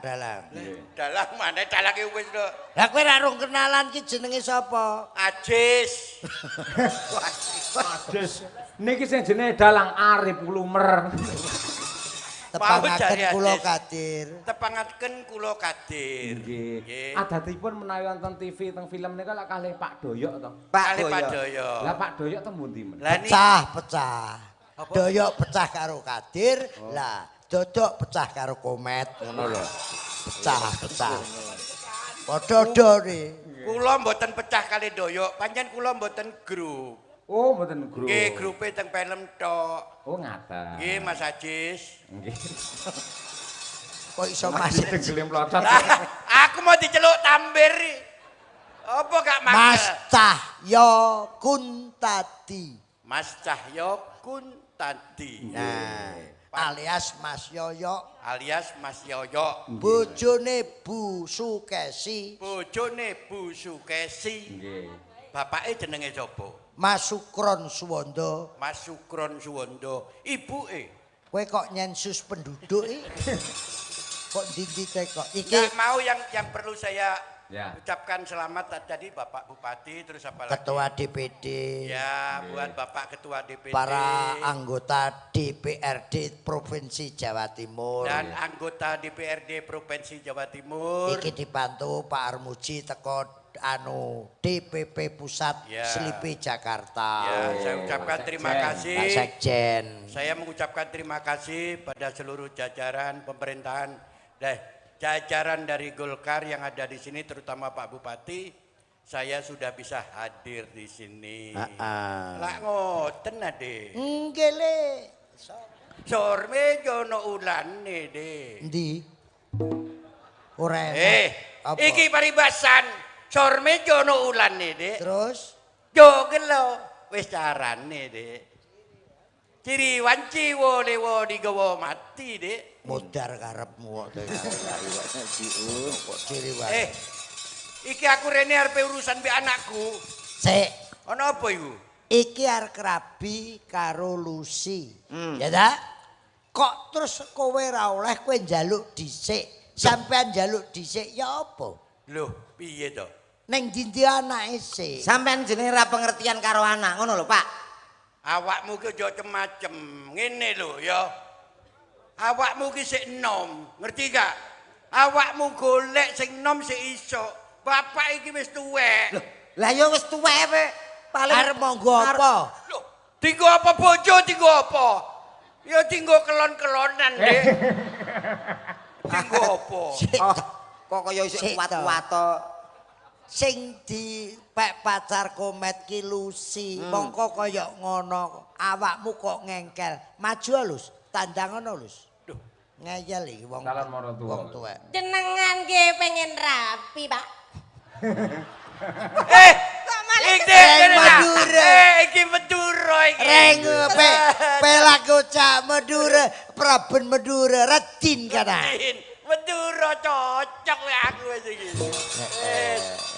Dalang maneh dalange wis lho. Lah kowe ra rung kenalan ki jenenge sapa? Ajis. Ades. Niki sing jenenge Dalang Arif Lumer. Tepangaken jari kula Ades. Kadir. Tepangaken kula Kadir. Nggih. Adatipun menawi wonten TV teng film nika lak kalih Pak Doyok to. Kali Pak Doyo. Lah Pak Doyok teng pundi men? Lah niki Pecah. Doyok pecah karo Kadir, lah Dodok pecah karo Komet ngono lho. Pecah. Padha nih. kula mboten pecah kali Doyo, pancen kula mboten grup. Oh, mboten grup. Nggih, grupe teng film tok. Oh, ngaten. Nggih, Mas Ajis. Nggih. Kok iso masih Gelem plotot. Aku mau diceluk Tambir. Apa gak mangkel? Mas Cahyo Kuntadi. Mas Cahyo Kuntadi. Nah, alias Mas Yoyo, alias Mas Yoyo. bojone Bu Sukesi, Bojone Bu Sukesi. Nggih. Bapake jenenge sapa? Mas Sukron Suwondo. Mas Sukron Suwondo. Ibuke Kowe kok nyensus penduduk iki? Kok ndi-ndi kok iki nggak mau yang perlu saya Ya. ucapkan selamat tadi Bapak Bupati terus apa lagi? Ketua DPD, Ya, buat Bapak Ketua DPD para anggota DPRD Provinsi Jawa Timur. dan anggota DPRD Provinsi Jawa Timur. Iki dibantu Pak Armuji teko DPP Pusat Ya. Slipi Jakarta. Ya, saya ucapkan terima Pak kasih. Sekjen. Saya mengucapkan terima kasih pada seluruh jajaran pemerintahan jajaran dari Golkar yang ada di sini terutama Pak Bupati. Saya sudah bisa hadir di sini. Lah ngoten ade. Nggih le. Sorme jono ulane de. Ndi? Ora enak. Apa? Iki paribasan. Sorme jono ulane de. Terus Yo gelo wis carane de. Ciri wanci wole digawa mati de. modar karepmu kok. Kok ciri wae. Iki aku rene arep urusan mbek anakku. Sik, Ana apa iku? iki arep rabi karo Lucy. Ya ta? Kok terus kowe ra oleh kowe njaluk dhisik. Sampean njaluk dhisik ya apa? Loh, piye to? Ning ndi anake sik. Sampeyan jenenge ra pengertian karo anak, ngono lho, Pak. Awakmu ki aja macem. Ngene lho ya. Awakmu ki sik enom, ngerti gak? Awakmu golek sing enom sik iso. Bapak iki wis tuwek. Lah ya wis tuwek pe. Paling Arep monggo apa? Loh, tinggo apa bojo tinggo apa? Ya tinggo kelon-kelonan, Dek. Tinggo apa? oh, kok kaya isih Sik, kuat-kuat to. Sing dipek pacar Komet ki Lucy. Mongko kaya ngono. Awakmu kok ngengkel. Maju alus, tandang ngono lus. Duh. Ngeyel iki wong Calon maratuwa. wong tuwek. Jenengan nggih pengen rapi, Pak. Kok malah Madura. Iki Madura iki. Reng pelaku cak Madura, Praben Madura, Radin kana. Madura cocok ya aku wis iki.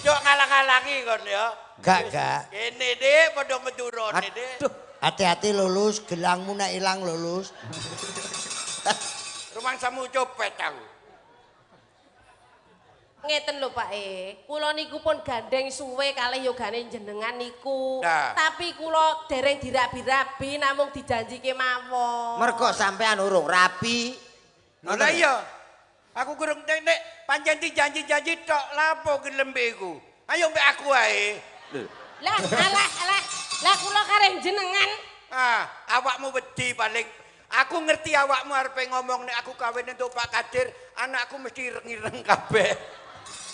Yo ngalang-alangi kon ya. Gak. Kene Dik, padha Madurane Dik. Hati-hati lulus, gelangmu nek ilang lulus. Rumangsamu copet aku. Ngeten lho Pak kula niku pun gandeng suwe kalih yogane jenengan niku. Nah. Tapi kula dereng dirabi-rabi namung dijanjike mawon. Mergo sampean urung rapi. Lah iya. Aku kurang nek pancen dijanji-janji tok lapo gelembe iku. Ayo mbek aku ae. Lah kula kareng jenengan. Awakmu wedi paling aku ngerti awakmu arepe ngomong nek aku kawin entuk Pak Kadir, anakku mesti ireng-ireng kabeh.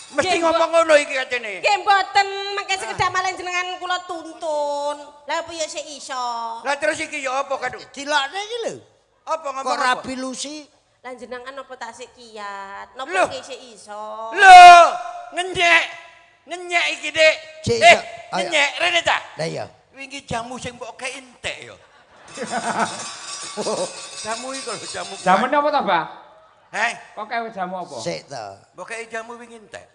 Mesti ngomong ngono iki katene. Nggih mboten mengke sekedhap malih jenengan kula tuntun. Lah piye sik iso? Lah terus iki ya apa kadung? Dilokne iki lho. Apa ngomong Kok apa? rabi Lucy? Lah jenengan napa tak sik kiat? Napa Loh. iki sik iso? Lho, ngenyek iki, Dik. Cik, iso. Ayo. Ngenyek rene ta? Lah iya. Wingi jamu sing mbok kei entek ya. Jamu iki lho jamu. Jamune apa to, Mbah? Heh, Kok kae jamu apa? Sik to. mbok kei jamu wingi entek.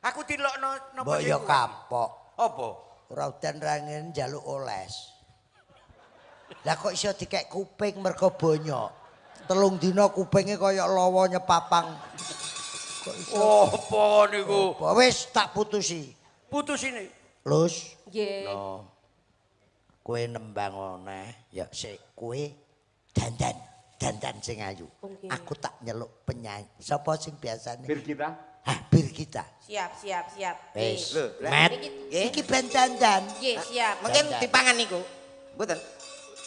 Aku dilokno napa Mbok yo kapok. Apa? Ora udan rangen njaluk oles. Lah kok iso dikek kuping mergo bonyok. 3 dina kupinge kaya lawa nyepapang. Kok iso? Apa niku? Wis tak putusi. Putus ini. Lus. Nggih. No. Kowe nembang oneh, ya sik kowe dandan sing ayu. Oke. Aku tak nyeluk penyanyi. Sapa sing biasane? Bir kita. Hah, bir kita. Siap. Wis. Lho, Met. nggih. Iki ben dandan. Nggih, siap. Mungkin Dandan. dipangan niku. Mboten.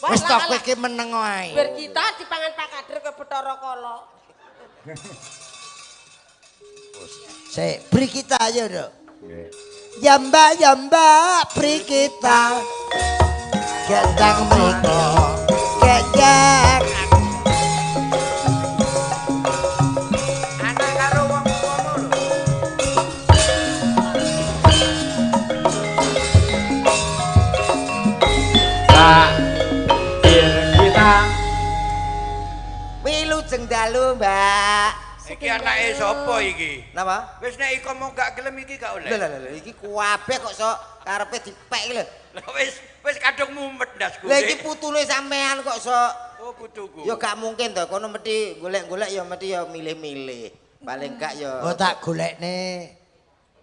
Wis tok kowe iki meneng wae. Ber kita dipangan Pak Kadir ke Bathara Kala. Sik, beri kita ayo, Dok. Nggih. Yamba beri kita. Gendang mriko. Gendang. Anak karo wong tuamu lho. Nah, bir kita. Wilujeng dalu, Mbak. Iki anake sapa iki? Napa? Wis nek iko mau gak gelem iki gak oleh. Lho, iki kabeh kok sok karepe dipek iki lho. Lah wis kadung mumet ndasku. Lah iki putune sampean kok sok Oh putuku. ya gak mungkin to, kono mesti golek-golek ya mesti ya milih-milih. Paling gak ya Oh tak golekne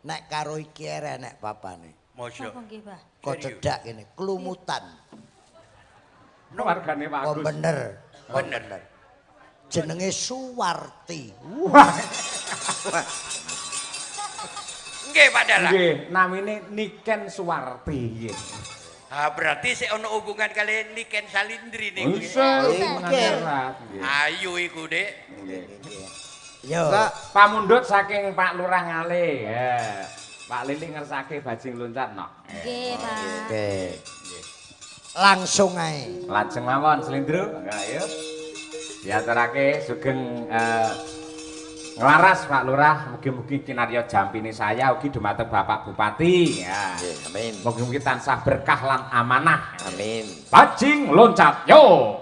nek karo iki enek papane. Mosyo. Nggih, Pak. Kok cedak kene kelumutan. No wargane Pak Oh Agus. bener. Bener. Jenenge Suwarti. Nggih Pak Dalang. Nggih, namine Niken Suwarti nggih. Ah berarti sik ono hubungan kali Niken Salindri niku. Bisa Nggih. mengerat nggih. Ayu iku, Dik. Yo. Mbak, Pamundhut saking Pak Lurah Ngale. Ya. Pak Lili ngersake bajing loncat no. Nggih, Pak. Oke. Langsung ae. Lajeng mawon Slendro. Ayo. Diaturake sugeng nglaras Pak Lurah, mugi-mugi kinarya jampine saya ugi dumateng Bapak Bupati. Ya. amin. Mugi-mugi tansah berkah lan amanah. Amin. Bajing loncat yo.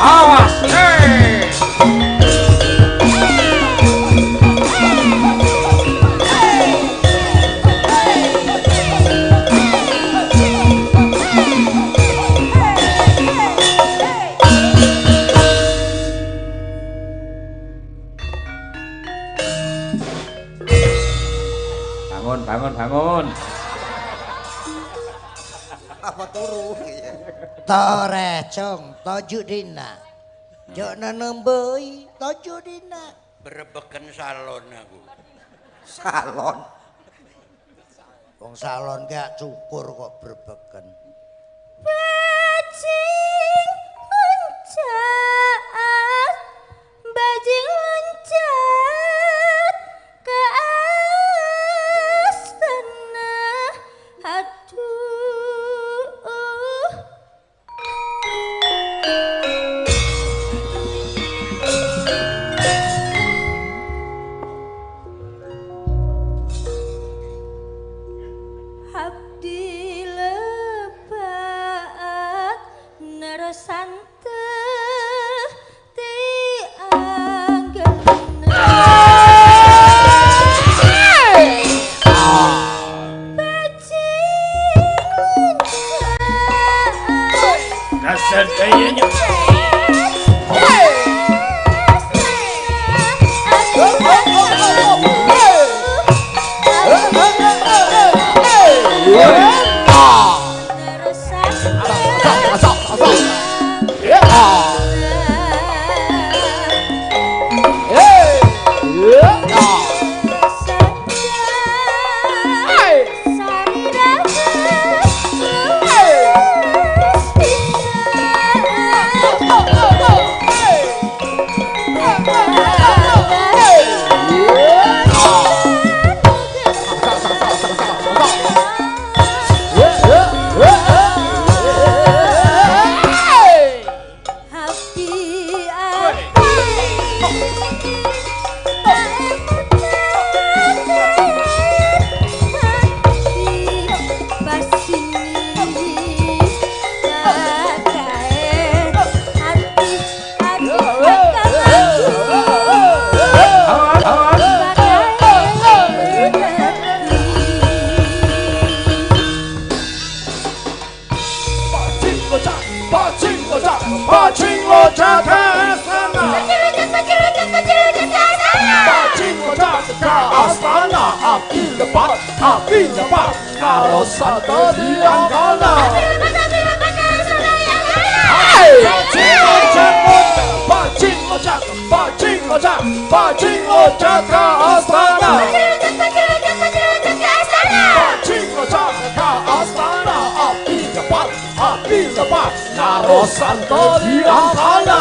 Awas, bangun. Apa turu? Tore cong, toju dina. Jokna nemboi, toju dina. Berebeken salon aku. Salon. Wong salon gak cukur kok berbeken. Bajing loncat, bajing loncat ke astana. Aduh. Abdi lebat nerosante Dasar kayaknya. bajing loncat ke astana. Bajing loncat ke astana. Api lebat, karo santo di angkana. Bajing loncat ke astana. Bajing loncat ke astana. Api lebat, karo santo di angkana.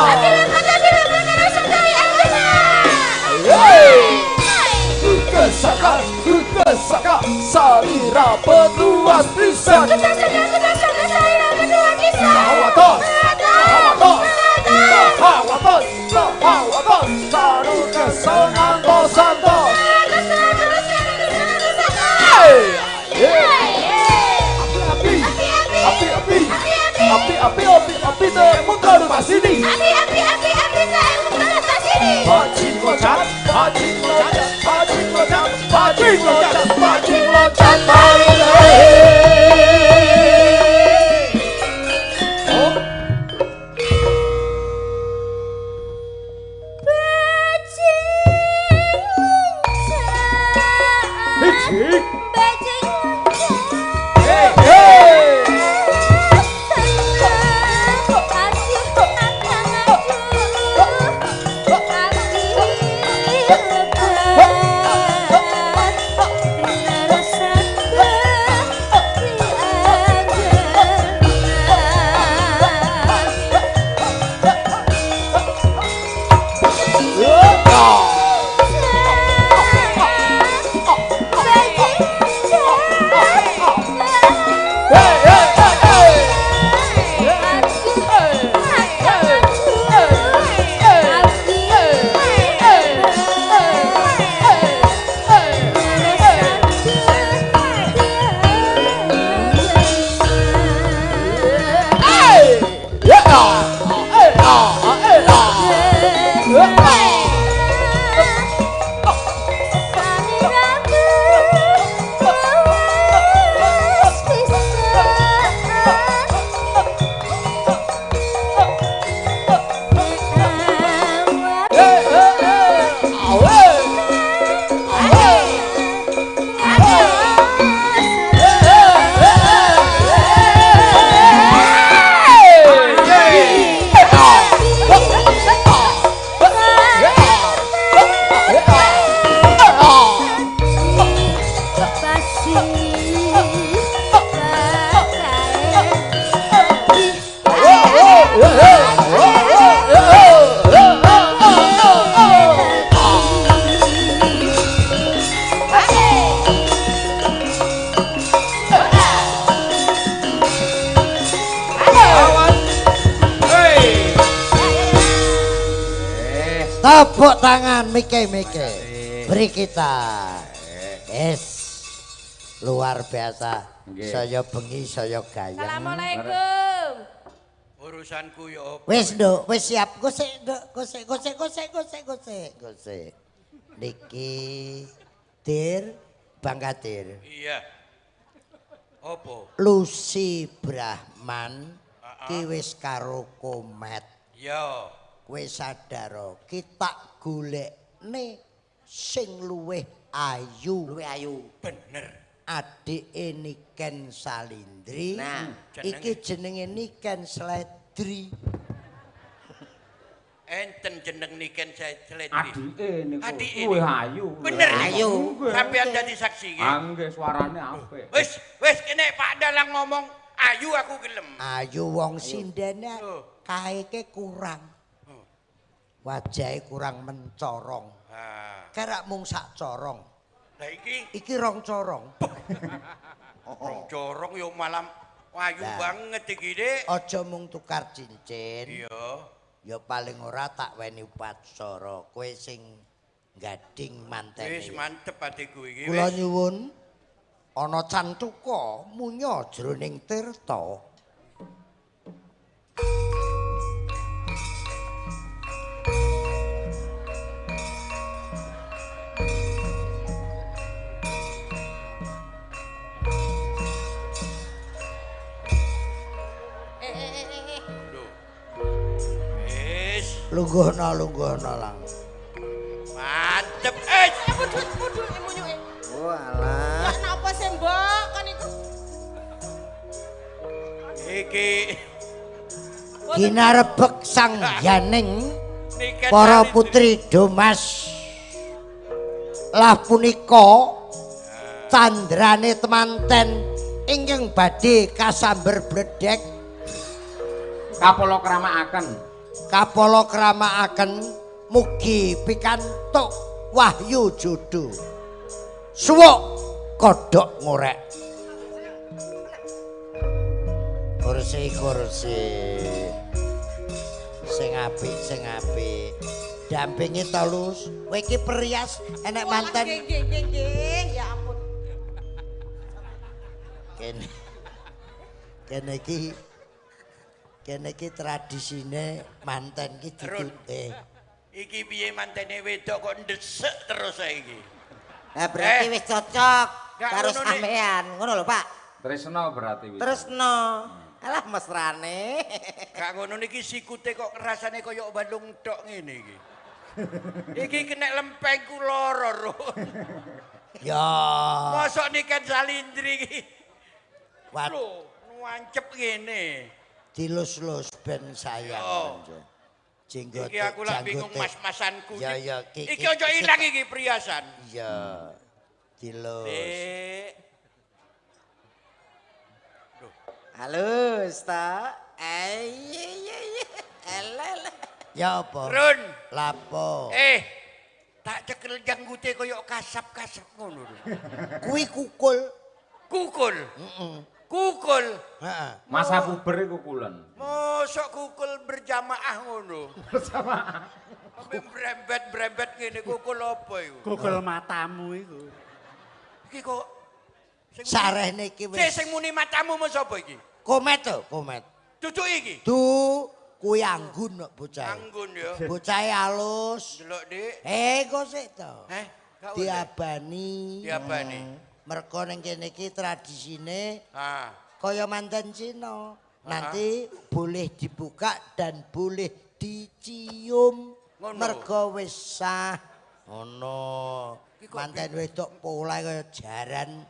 Kesaka, salira petuas pisan. Hawaton, saru kesenang kosanto. Api temu ke sini. Bajing loncat. Tepuk tangan Mike. Beri kita. Yes. Luar biasa. Saya bengi, saya gayeng. Assalamualaikum. Urusanku ya apa? Wis Nduk, wis siap. Gosek. Niki Dir Bangkadir. Iya. Apa? Lucy Brahman ki wis karo Komet. Ya. Kowe sadar kita golekne sing luwih ayu. Bener. Adike Niken Salindri. Nah, iki jenenge Niken Sledri. Enten jeneng Niken Sledri. Adike niku. Adike Luwih ayu. Bener ayu. Sampeyan dadi saksi nggih. Nggih suarane apik. Wis kene Pak Dalang ngomong ayu aku gelem. Ayu wong sindene kaeke kurang. Wajahe kurang mencorong. Kerak mung sak corong. Lah iki rong corong. Rong corong yo malam ayu banget iki, Dik. Aja mung tukar cincin. Iya. Ya paling ora tak weni upacara. Kowe sing gading mantene. Wis mantep atiku iki. Kula nyuwun ana cantuka munya jroning tirta. Lungguhna lang. Mantep. Mudhun munyuke. Walah. Ya napa sih, Mbak? Kan iku. Iki Ginarebek sang yaning niken para salin. putri Domas. Lah punika candrane temanten ingkang badhe kasamber bledhek Kapala kramakaken. kapala kramakaken mugi pikantuk wahyu jodoh. Suwuk kodhok ngorek. Kursi sing apik dampingi Tolus kowe iki perias enek manten Nggih, ya ampun. kene iki tradisine manten iki ditutih. Iki piye mantene wedok kok ndesek terus saiki. Lah berarti wis cocok Gak karo ngono, Nek. sampean. Ngono lho, Pak. Tresno berarti wis. Tresno. Alah mesrane. Gak ngono niki sikute kok rasane kaya balung tok ngene iki. Iki kena lempengku lara, Ron. Ya. Mosok niken salindri iki. Wat Lho, nuancep ngene. dilus-lus ben sayang. Yo. Jenggot. Iki aku lak bingung mas-masanku. Ya, iki. ya, Iki ojo ilang iki priasan. Iya. Dilus. Halus ta? Iya. Elel. Ya apa? Run. Lapo? Tak cekel janggute koyo kasap-kasap ngono. Kuwi kukul. Kukul. Heeh. Kukul. Heeh. Masa puber iku kulen. Mosok kukul berjamaah ngono. Berjamaah. Sampe brembet ngene kukul apa iku? Kukul matamu iku. Iki kok sing Sarehne iki wis. sing muni matamu mas apa iki? Komet to, komet. Duduk iki. Kuwi anggun kok bocah. Anggun ya. Bocahe alus. Delok Dik. Kok sik to. Gak oleh. Diabani. Diabani. Mergo ning kene iki tradisine Ah. kaya manten Cina. Nanti boleh dibuka dan boleh dicium. Ngono. Mergo wis sah. Ngono. Manten wedok pola kaya jaran.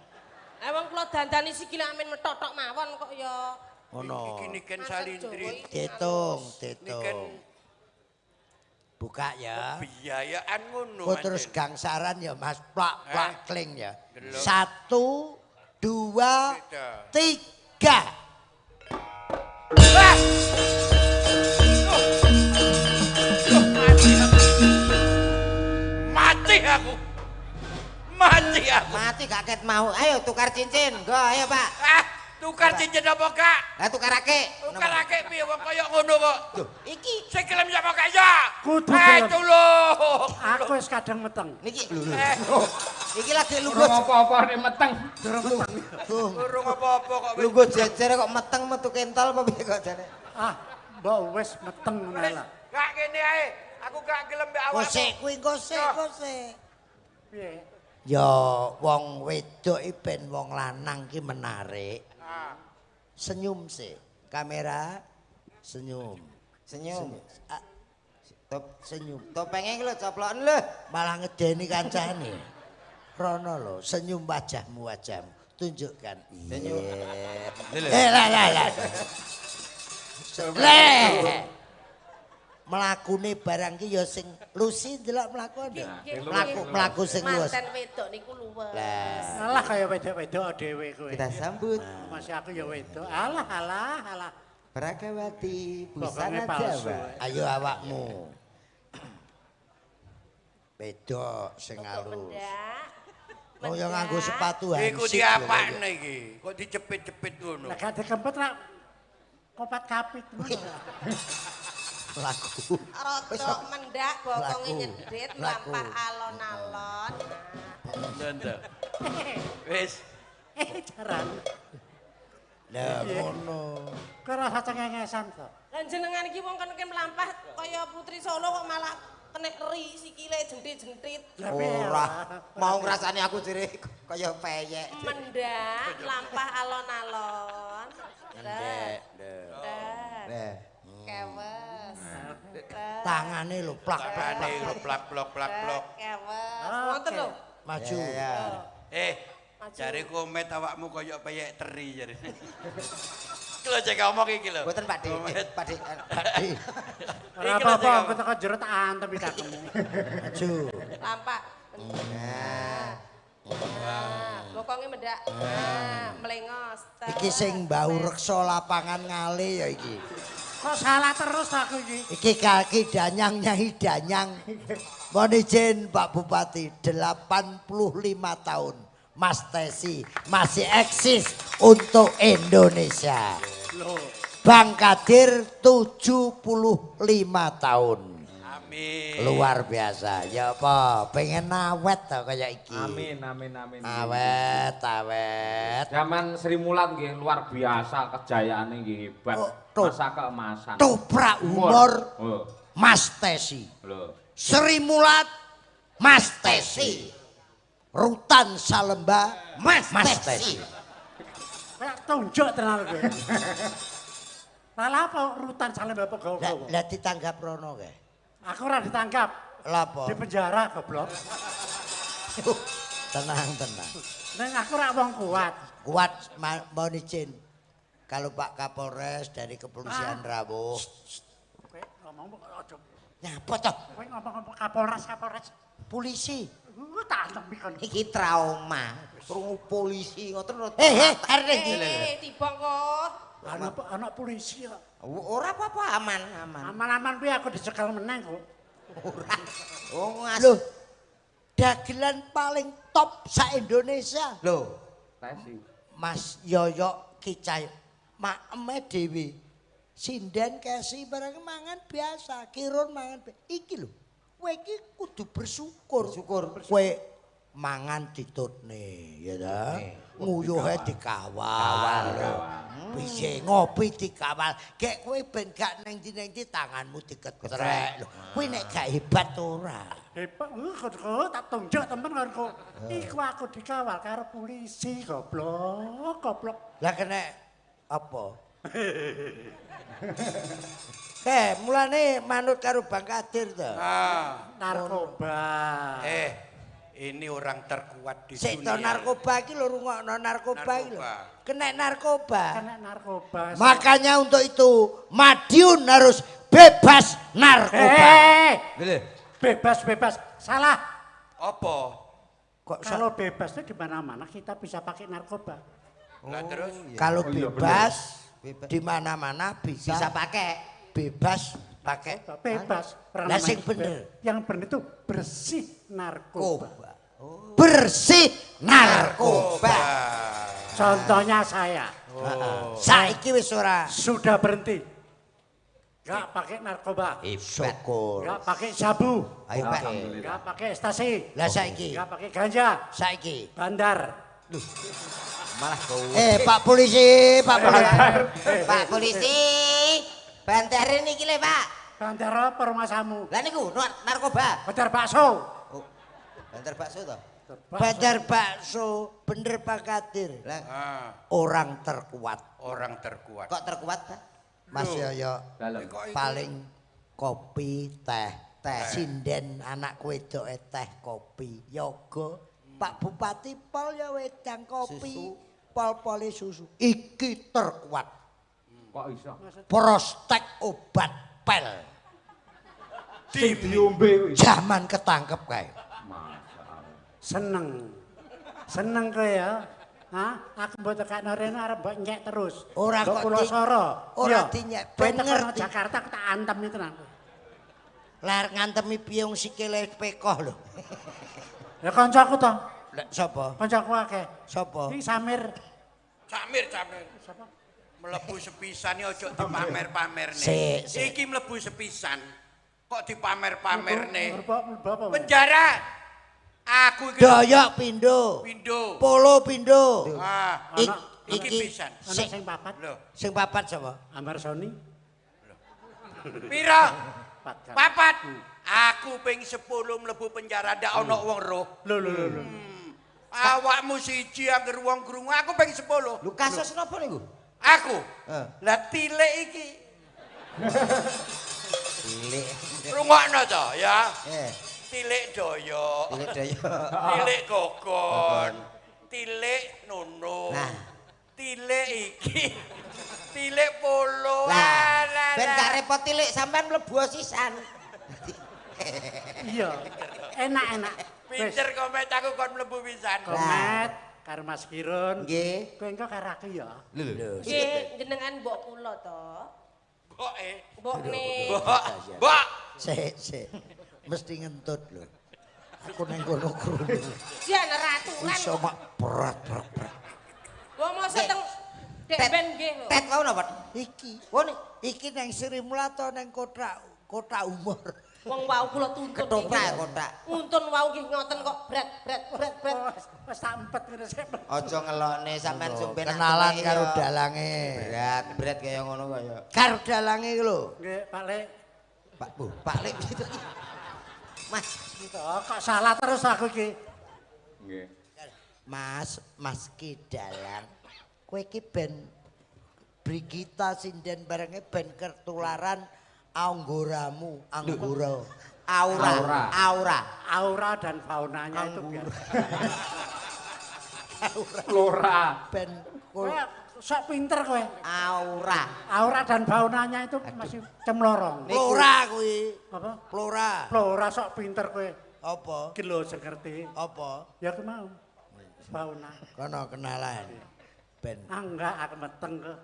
Wong kula dandani sikile amin metotok mawon kok ya. Ngono. Iki niken Maksud salindri. Jawa iki Ditung. Niken Buka ya. biayaan ngono. Kok terus Manten. gangsaran ya Mas, plak kling ya. Delok. 1, 2, Beda. 3. Ah! Mati aku. Mati gak ket mau. Ayo tukar cincin. Go, ayo, Pak. Tukar cincin apa kak? Lah tukarake. Tukar ake piye wong kaya ngono kok. Iki Sing gelem sapa gak ya? Kudu gelem. Tulung. Aku wis kadang meteng. niki Eh, iki lagi Durung lungguh. apa-apa nek meteng. urung apa-apa kok wis. Lungguh jejer kok meteng metu kentol apa piye kok jane. Mbok wis meteng ngono lah. Gak kene ae. Aku gak gelem mbek awakmu. Kosek kuwi kosek. Piye? Ya wong wedok iki ben wong lanang ki menarik. Senyum sih. Kamera senyum. Senyum. Senyum. Topenge iki lho coploken lho. Malah ngedeni kancane. Rono lho, senyum wajahmu. Tunjukkan. Senyum. Lah. Leh. Mlakune barang ki ya sing lusi ndelok mlakune. Mlaku sing luwes. Manten wedok niku luwes. Lah, Alah kaya wedok-wedok dhewe kowe. Kita sambut Masih aku ya wedok. Alah. Prakawati Pokoknya Busana palsu. Jawa. ayo awakmu. Wedok sing alus. Oh ya nganggo sepatu Iku hansip. diapakne iki? Kok dicepit-cepit ngono? Nek gak dikempet rak kopat kapit ngono. Laku. Rotok mendak bokonge Laku. nyedhit Laku. mlampah alon-alon. Nanda. Wis. Jaran. Lah ngono. Kowe rasa cengengesan kok. Lah jenengan iki wong kan mlampah kaya putri Solo kok malah kena eri sikile jentit-jentit. Lah piye? Ora mau ngrasani aku jere kaya peyek. Mendak mlampah alon-alon. Ndek. Dah. Nah. Kewes. Tangane lho plak Tangane lho plak plok. Ngoten lho. Maju. Jare komet awakmu kaya peyek teri jare. Iki lho cek ngomong iki lho. Mboten Pak Dik. Pak Dik. Ora apa-apa, aku teko jero tak antem cakemmu. Maju. Lampak. Bokonge medhak. Melengos. Iki sing bau reksa lapangan ngale ya iki. Kok salah terus aku iki? Iki kaki danyang Nyai Danyang. Mohon izin Pak Bupati, 85 tahun. Mas Tesi masih eksis untuk Indonesia. Bang Kadir 75 tahun. Amin. Luar biasa. Ya apa? Pengen awet to kaya iki. Amin. Awet. Zaman Sri Mulat nggih luar biasa kejayaane nggih hebat. Masa keemasan. Toprak umur Mas Tesi. Lho. Sri Mulat Mas Tesi. Rutan Salemba Mas Tesi. Kayak tunjuk tenan kowe. Malah apa rutan Salemba apa gawa-gawa? Lah ditanggap rono kae. Aku ora ditangkap. Lah apa? Di penjara goblok. Tenang. Neng aku ora wong kuat. Kuat mohon izin. Kalau Pak Kapolres dari Kepolisian Rawuh. Kowe ngomong aja. Nyapa toh? Kowe ngomong Kapolres. Polisi. Tak antempi kon. Iki trauma. Krungu polisi ngoten lho. Arek iki. Tiba kok. Anak polisi kok. Ora apa-apa aman. Aman-aman kuwi aku dicekel meneng kok. Ora. Oh Loh. Dagelan paling top sa-Indonesia. Lho. Tesi. Mas Yoyo Kicay. Makeme dhewe. Sinden kesi barang mangan biasa, kirun mangan iki lho. Kowe iki kudu bersyukur. Kowe mangan ditutne, ya ta? Nguyuhe dikawal. Piye ngopi dikawal. Gek kowe ben gak neng ndi tanganmu diketrek lho. Kowe nek gak hebat ora. Hebat, kok tak tunjuk temen karo kok. Iku aku dikawal karo polisi goblok. Lah kena apa? Mulane manut karo Bang Kadir to. Narkoba. Ini orang terkuat di Sik dunia. to narkoba iki lho rungokno narkoba iki lho. Kena narkoba. Makanya untuk itu Madiun harus bebas narkoba. Bebas. Salah. Apa? Kok Kalau bebas itu di mana-mana kita bisa pakai narkoba. Lah terus? Kalau bebas di mana-mana bisa pakai. Bebas pakai. Bebas. Lah sing bener. Yang bener itu bersih narkoba. Bersih narkoba. Contohnya saya. Saiki wis ora. Sudah berhenti. Gak pakai narkoba. Syukur. Gak pakai sabu. Ayo Pak. Gak pakai ekstasi. Lah saiki. Gak pakai ganja. Saiki. Bandar. Malah kau. Pak polisi, Pak Polisi. Bantarin iki le, Pak. Bandar apa rumah samu? Lah niku narkoba. Bandar bakso. Oh. Bantar bakso toh? Bandar bakso, bener Pak Kadir. Orang terkuat. Orang terkuat. Kok terkuat, Pak? Mas Yoyo Dalem. paling kopi teh sinden anak wedoke teh kopi yoga Pak Bupati pol ya wedang kopi pol-pole susu iki terkuat Kok iso? prostek obat pel Sing diombe kuwi. zaman ketangkep kae Seneng kowe ya. Hah? Aku mbok tekakno rene arep mbok nyek terus. Ora kok Pulau Soro. ora dinyek ben ngerti Jakarta aku tak antem itu tenan. lar ngantemi piye wong sikile pekoh lho Ya kancaku to. lek sapa Kancaku akeh. sapa Iki Samir. Samir. Sapa? Mlebu sepisan iki ojo dipamer-pamerne. Sik. Iki mlebu sepisan. Kok dipamer-pamerne? Apa? Penjara. Aku iki doyok pindho Pindo. polo pindho Iki pisan. Ana sing papat. Lho, sing papat sapa Ambar Sony. pira? Papat. Papat. Aku ping 10 mlebu penjara ndak ana wong roh. Lho. Awakmu siji anggere wong krungu, aku ping 10. Lu kasus napa niku? Aku. Lah tilik iki. Tilik. Rungokno to ya. Eh, Tilik doyok. tilik daya. Tilik gogon. Tilik nunu. Nah. Tilik iki. Tilik polo. Lah, ben gak repot tilik sampean mlebu sisan. Iya. Enak-enak. Pinter komet aku kon mlebu pisan. Komet karo Mas Kirun. Nggih. Kowe engko karo aku ya. Lho. Nggih, jenengan mbok kula to. Boke. Mbokne. Mbok. Sik. Mesti ngentut lho. Aku nang kono krungu. Jan ratulan. Iso mak berat. Wong mosok teng Dek Ben nggih lho. Tet wae napa? Iki. Wone Iki nang Sri Mulata nang kotak umur. Wong wau kula tuntun. ketoprak kotak. Untun wau nggih ngoten kok bret. Wis tak empet ngene sik. Aja ngelokne sampean sumpen Kenalan karo dalange. berat kaya ngono kaya. Karo dalange iki lho. Nggih, Pak Lek. Pak Lek gitu. Mas, Kok salah terus aku iki. Nggih. Mas ki dalang. Kowe iki ben Brigita sinden barenge ben ketularan anggoramu, anggora. Aura dan faunanya itu biar. Flora. Ben Kowe sok pinter kowe. Aura dan faunanya itu masih cemlorong. Flora kuwi. Apa? Flora sok pinter kowe. apa? Iki lho sing ngerti. Apa? Ya aku mau. Fauna. Kono kenalan. Ben Enggak, aku meteng kok.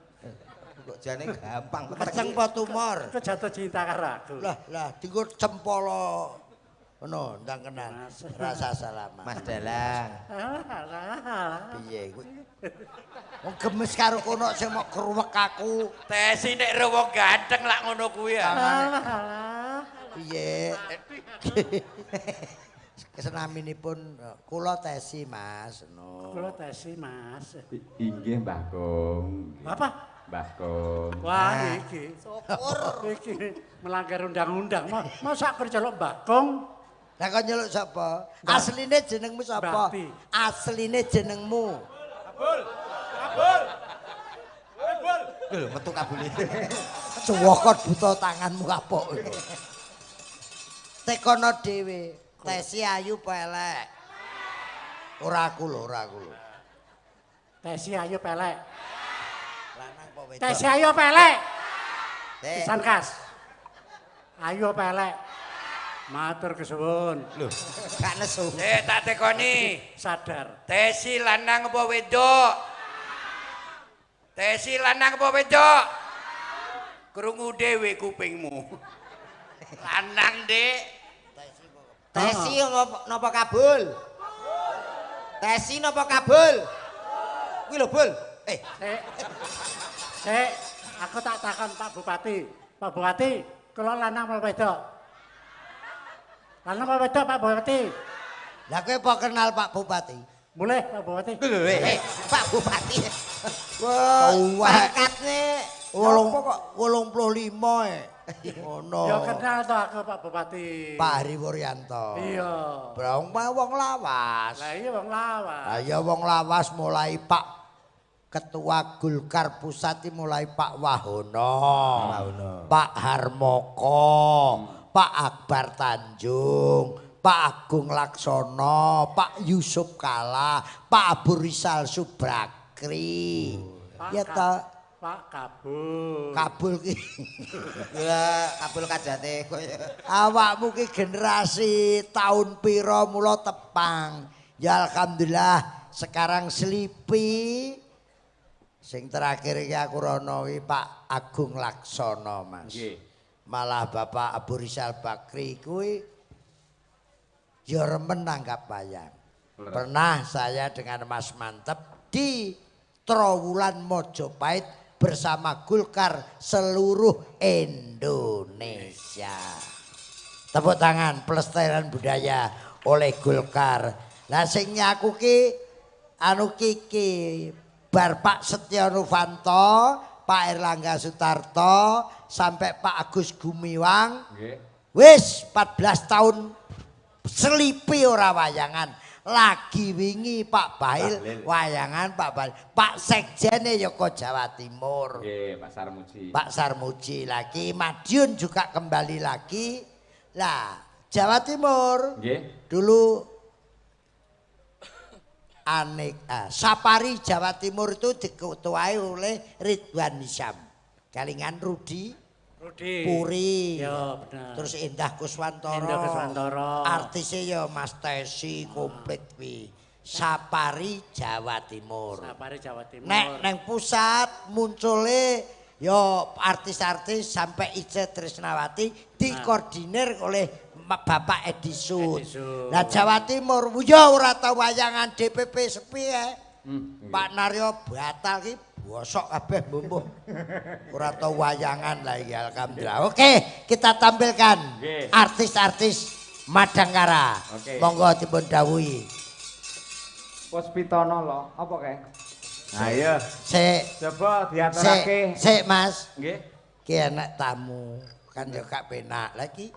Kok jane gampang. meteng apa tumor? Kok jatuh cinta karo aku. Lah dienggo cempolo. Ngono, ndang kenal. Rasa salaman. Mas Dalang. Piye kuwi? Wong gemes karo kono sing mok kruwek aku. Tesi nek wong ganteng lak ngono kuwi ya. Piye? Kesenaminipun kula tesi Mas. No. Kula tesi Mas. Inggih Mbah Kong. Apa? Mbah Kong. Wah iki. Syukur. Iki melanggar undang-undang. Masa aku celuk Bakong? Lah kok nyeluk sapa? Asline jenengmu sapa? Mbati. Asline jenengmu. Lho metu kabule. Cuwokot buta tanganmu kapok. Tekono dhewe. Tesi ayu pelek. Ora aku lho. Tesi ayo pelek. Lanang apa wedok? Tesi ayo pelek. Teh. Pisan kas. Ayo pelek. Matur kesuwun. Lho, gak nesu. Tak tekoni. Sadar. Tesi lanang apa wedok? Tesi lanang apa wedok? Krungu dhewe kupingmu. Lanang, Dik. Tesi napa kabul? Tesi napa kabul? Kuwi lho, Bul. Sik, aku tak takon Pak Bupati. Pak Bupati, kula lanang apa wedok? Lanang apa wedok Pak Bupati? Lah kowe apa kenal Pak Bupati? Boleh Pak Bupati? Pak Bupati. Wah, Pangkatne 85 Ngono. Ya kenal to aku Pak Bupati. Pak Hari Wuryanto. Iya. Brong wong lawas. Lah iya wong lawas. Lah ya wong lawas mulai Pak Ketua Golkar Pusat mulai Pak Wahono. Pak Harmoko, Pak Akbar Tanjung, Pak Agung Laksono, Pak Yusuf Kala, Pak Abu Rizal Subakri. Ya ta Pak Kabul. Kabul ki. Ya kabul kajate koyo. Awakmu ki generasi tahun piro mula tepang. Ya alhamdulillah sekarang Slipi. Sing terakhir iki aku rono iki Pak Agung Laksono, Mas. Nggih. Malah Bapak Abu Rizal Bakri kuwi ya remen nanggap wayang. Pernah saya dengan Mas Mantep di Trowulan Mojopahit bersama Golkar seluruh Indonesia. Tepuk tangan pelestarian budaya oleh Golkar. Lah sing nyaku ki anu kiki bar Pak Setya Novanto, Pak Erlangga Sutarto sampai Pak Agus Gumiwang. Nggih. Wis 14 tahun Slipi ora wayangan. lagi wingi Pak Bail wayangan Pak Bail. Pak Sekjene ya kok Jawa Timur. Nggih, Pak Sarmuji. Pak Sarmuji lagi, Madiun juga kembali lagi. Lah, Jawa Timur. Nggih. Dulu Sapari Jawa Timur itu diketuai oleh Ridwan Hisyam. Kalingan Rudi Puri. Ya, bener. Terus Indah Kuswantoro. Indah Kuswantoro. Artisnya ya Mas Tesi komplit wi. Sapari Jawa Timur. Sapari Jawa Timur. Nek neng pusat munculnya yo artis-artis sampai Ice Trisnawati dikoordinir oleh Bapak Edison. Nah Jawa Timur ya ora tau wayangan DPP sepi ya. Pak Naryo batal ki bosok kabeh mbuh. Ora tau wayangan lah ya alhamdulillah. Oke, kita tampilkan artis-artis Madangkara. Monggo dipun dawuhi. Puspitono lho, apa kae? Ayo. Coba diaturake. Sik Mas. Nggih. Ki enak tamu. Kan yo gak penak lagi.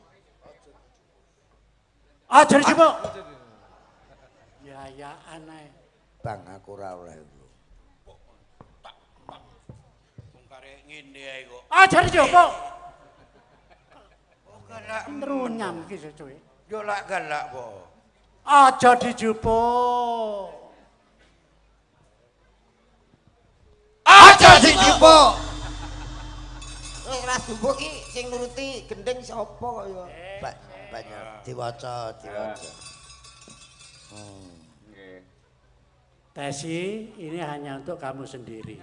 Ajar sih, Pak. Ya aneh. Bang aku ora oleh. Wong karek ngene ae kok. Ajar sih, Pak. Terunyam ki cuy. Yo lak galak kok. Aja dijupuk. Aja dijupuk. Ora dubuk ki sing nuruti gendeng sapa kok ya? Banyak diwaca. Nggih. Tesi, ini hanya untuk kamu sendiri.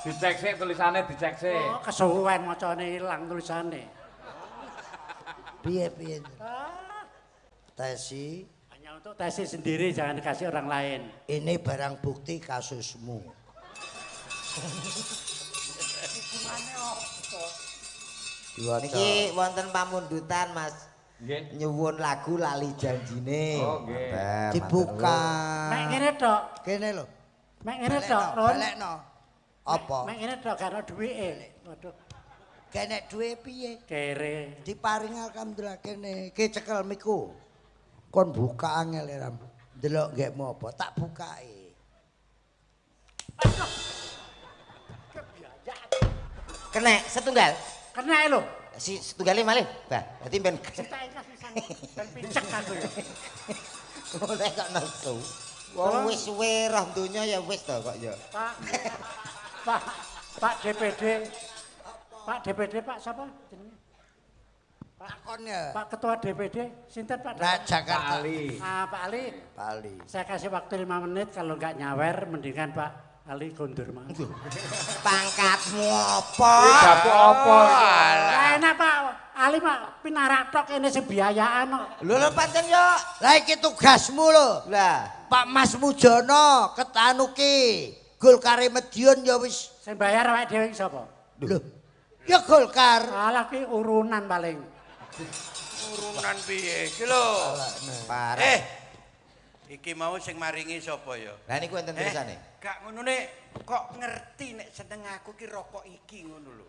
Dicek sik tulisannya dicek sik. Oh, kesuwen macane ilang tulisane. Piye? Tesi. Hanya untuk Tesi sendiri, jangan dikasih orang lain. Ini barang bukti kasusmu. Niki wonten pamundutan Mas. Nggih. Nyuwun lagu lali janjine. Oh nggih. Dibuka. Mek ngene tok. Kene lho. Mek ngene tok, Ron. Balekno. Apa? Mek ngene tok karo duwike. Waduh, Kene duwe piye? kere. Diparing alhamdulillah kene. Ki cekel miku. Kon buka angel ram. Delok nggekmu apa? Tak bukae. Kena setunggal. Kena lho. Si setunggalnya malih. Bah, dadi ben Cetai kasisan. Dan picek aku ya. oleh kok nesu. Wong wis suwe roh donya ya wis to kok ya. Pak DPD. Pak DPD Pak siapa jenenge? Takonnya. Pak Ketua DPD sinten Pak? Nah, Jakarta. Pak Ali. Pak Ali. Saya kasih waktu 5 menit kalau nggak nyawer mendingan Pak Ali kondur Mas. Pangkatmu apa? Dapuk apa? Lah enak Pak Ali Pak pinarak tok ini sebiayaan kok. Lho pancen yo. Lah iki tugasmu lho. Lah, Pak Mas Mujono ketanuki. Golkar Medion ya wis. Sing bayar awake dhewe iki sapa? Lho. Ya Golkar. Alah ki urunan paling. Urunan piye iki lho? parah. Iki mau sing maringi sapa ya? Lah niku enten tulisane. Gak ngono nek kok ngerti nek seneng aku ki rokok iki ngono lho.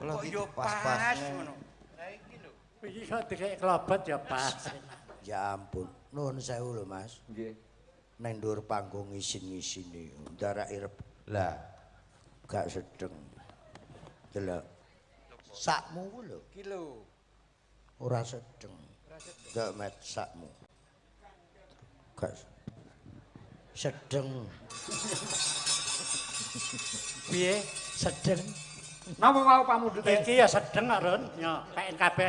Kok Yo pas ngono. Lah iki lho. Iki kok dikek klobot ya pas. Ya ampun. Nuwun sewu lho Mas. Nggih. Neng dhuwur panggung isin-isine ndarak irep. Lah gak sedeng. Delok. Sakmu ku lho. Iki lho. Ora sedeng. Ndak met sakmu. Gak sedeng. Piye? Sedeng. Napa mau pamundhut Iki ya sedeng kok Ron. Yo PNKB.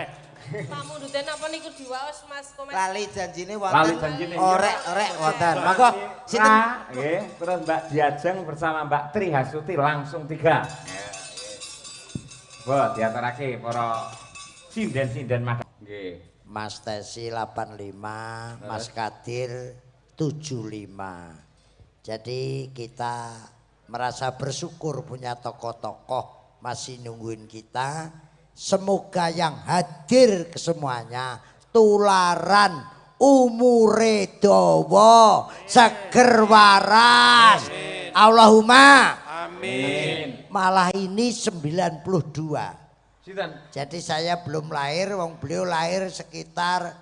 Pamundhuten apa niku diwaos Mas komen. Lali janjine Lali wonten. janjine. Orek wonten. Monggo sinten? Nah, nggih, terus Mbak Diajeng bersama Mbak Tri Hasuti langsung 3. Wah, diaturake para sinden-sinden Madang. Nggih. Mas Tesi 85, Mas Kadir 75. Jadi kita merasa bersyukur punya tokoh-tokoh masih nungguin kita. Semoga yang hadir ke semuanya tularan umure dawa seger waras. Allahumma Amin. malah ini 92. Sinten? Jadi saya belum lahir, wong beliau lahir sekitar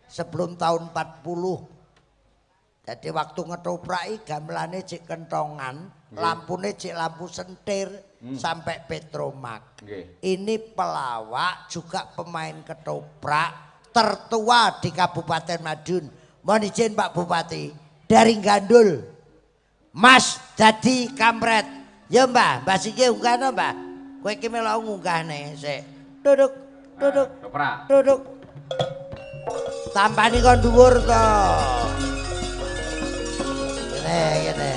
sebelum tahun 40. Jadi waktu ngetoprak gamelane cek kentongan, lampune cek lampu sentir sampai Petromak. Ini pelawak juga pemain ketoprak tertua di Kabupaten Madiun. Mohon izin Pak Bupati dari Gandul. Mas jadi kampret. Ya Mbah, Mbah Siki unggahno Mbah. Kowe iki melok ngunggahne sik. Duduk. Duduk. Tampani kon dhuwur to. Gini.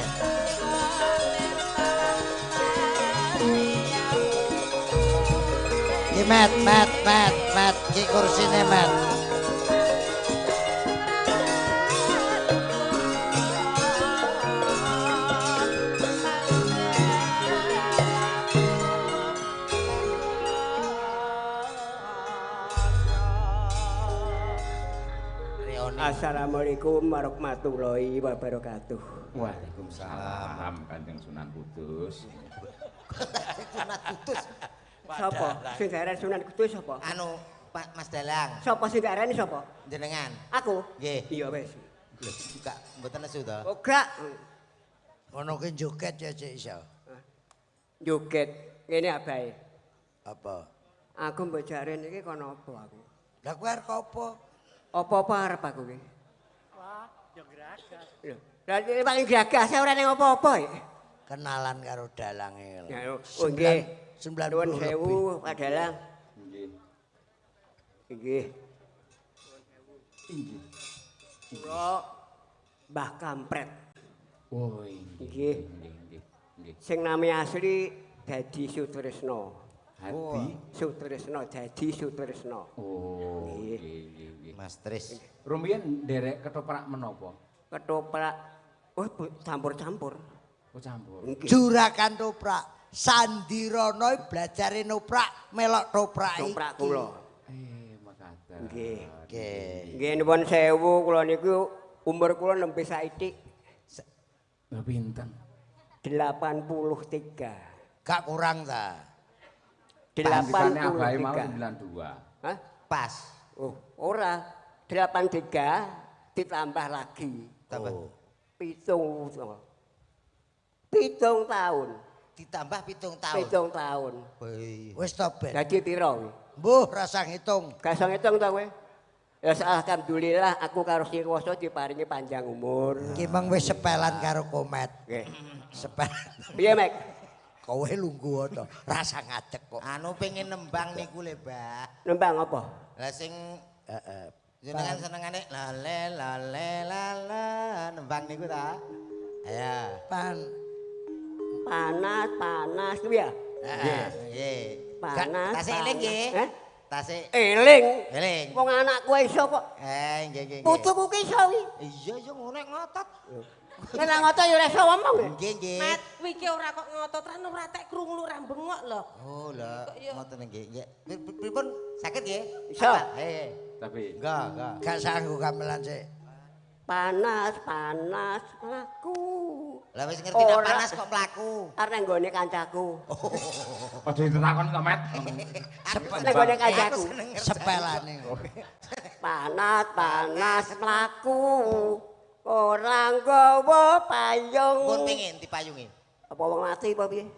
Ki met, ki kursine met. Assalamualaikum warahmatullahi wabarakatuh. Waalaikumsalam Kanjeng Sunan Kudus. Sunan Kudus. Sapa? Sing diarani Sunan Kudus sapa? Anu Pak Mas Dalang. Sapa sing diarani sapa? Jenengan. Aku. Nggih. Iya wis. Lho, buka mboten nesu to. Oh gak. Ngono ki joget ya cek iso. Joget ngene abae. Apa? Aku mbok jaren iki kono apa aku? Lah kowe arep apa? Apa-apa arep aku iki? Wah, yo geragas. Lho, lah paling gagas ora ning apa-apa iki. Kenalan karo dalange. Ya, oh nggih. 90 sewu Pak Dalang. Nggih. Kula Mbah Kampret. Oh Nggih. Sing nami asli Dadi Sutresno. Sutresno, Dadi Sutresno. Oh, nggih. Mas Tris. Rumiyin nderek ketoprak menapa? Ketoprak campur-campur. Oh campur. Juragan toprak. Sandirono belajare noprak, melok toprak iki. Toprak kula. Makaten. Nggih. Nggih. Nggih nuwun sewu kula niku umur kula nembe saithik. Lha pinten? 83. Gak kurang ta? Tandikane abahe mau 92. Hah? Pas. Oh, ora. 83 ditambah lagi. Tambah. 7 tahun. Ditambah 7 tahun. 7 tahun. Wis to, Ben. Dadi pira kuwi? Mbuh rasa ngitung. Gak iso ngitung to kowe. Ya alhamdulillah aku karo Sri Kuwasa diparingi panjang umur. Ki meng wis sepelan karo komet. Nggih. Sepelan. Piye, Mek? Kowe lungguh to, rasa ngadeg kok. Anu pengen nembang niku le, Mbak. Nembang apa? Lah sing jenengan senengane lale nembang niku ta? Ayo. Panas kuwi ya? Nggih. Panas. Tasik eling nggih. Heh? Tasik Eling. eling. Wong anakku iso kok. Nggih. Putuku ki iso wi. Iya yo ngono ngotot. Nek ngotot ya ora iso ngomong. Nggih. Met, iki ora kok ngotot ra ora tek krungu ra bengok lho. Oh lah, ngoten nggih. Pripun saged nggih? Iso. Tapi Enggak. Gak sanggup gamelan sik. Panas mlaku. Lah wis ngerti nek panas kok mlaku. Arep nang gone kancaku. aja ditakon kok, Met. Nang gone kancaku. Sepelane. Panas mlaku. Ora nggawa payung. Pun pengin dipayungi. Apa wong mati apa piye?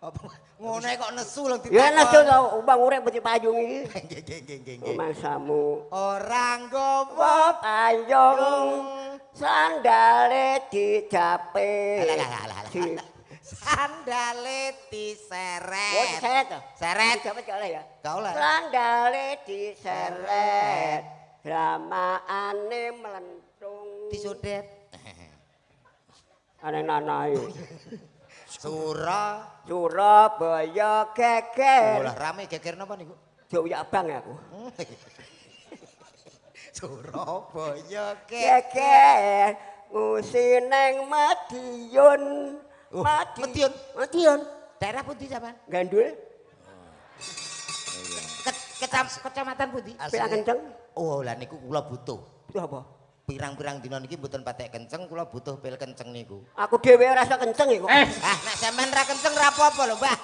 Apa ngono kok nesu lho Ya nesu to, wong urip mesti payung iki. Nggih. Mangsamu Ora nggawa payung sandale dijape. Sandale diseret. Oh, diseret to? Seret. Dijape gak oleh ya? Gak oleh. Sandale diseret. Dramaane melentung. Disudet. Ana nanae. Surabaya geger. Lah rame geger napa niku? Jok abang aku. Surabaya Geger ngusineng Madiun. Madiun. Daerah pundi sampean? Gandul. Kecamatan pundi? Pila kenceng. Oh, lah niku kula butuh. Itu apa? Pirang-pirang dina niki mboten patek kenceng, kula butuh pil kenceng niku. Aku dhewe ora iso kenceng kok. Nek sampean ra kenceng ra apa-apa lho, Mbah.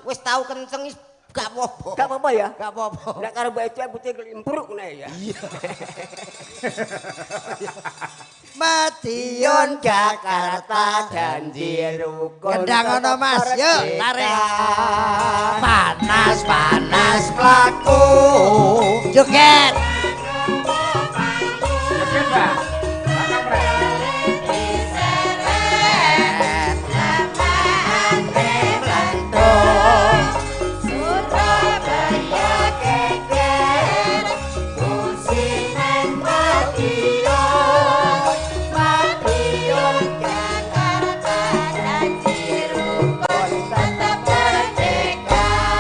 Wis tau kenceng Gak apa-apa. Gak apa-apa ya? Gak apa-apa. Nek karo Mbak Eja putih kelimpruk nek ya. Iya. Madiun Jakarta janji rukun. Gendang ono Mas, yuk tarik. Panas-panas mlaku. Joget. Joget, Mbak. Makan, Mbak.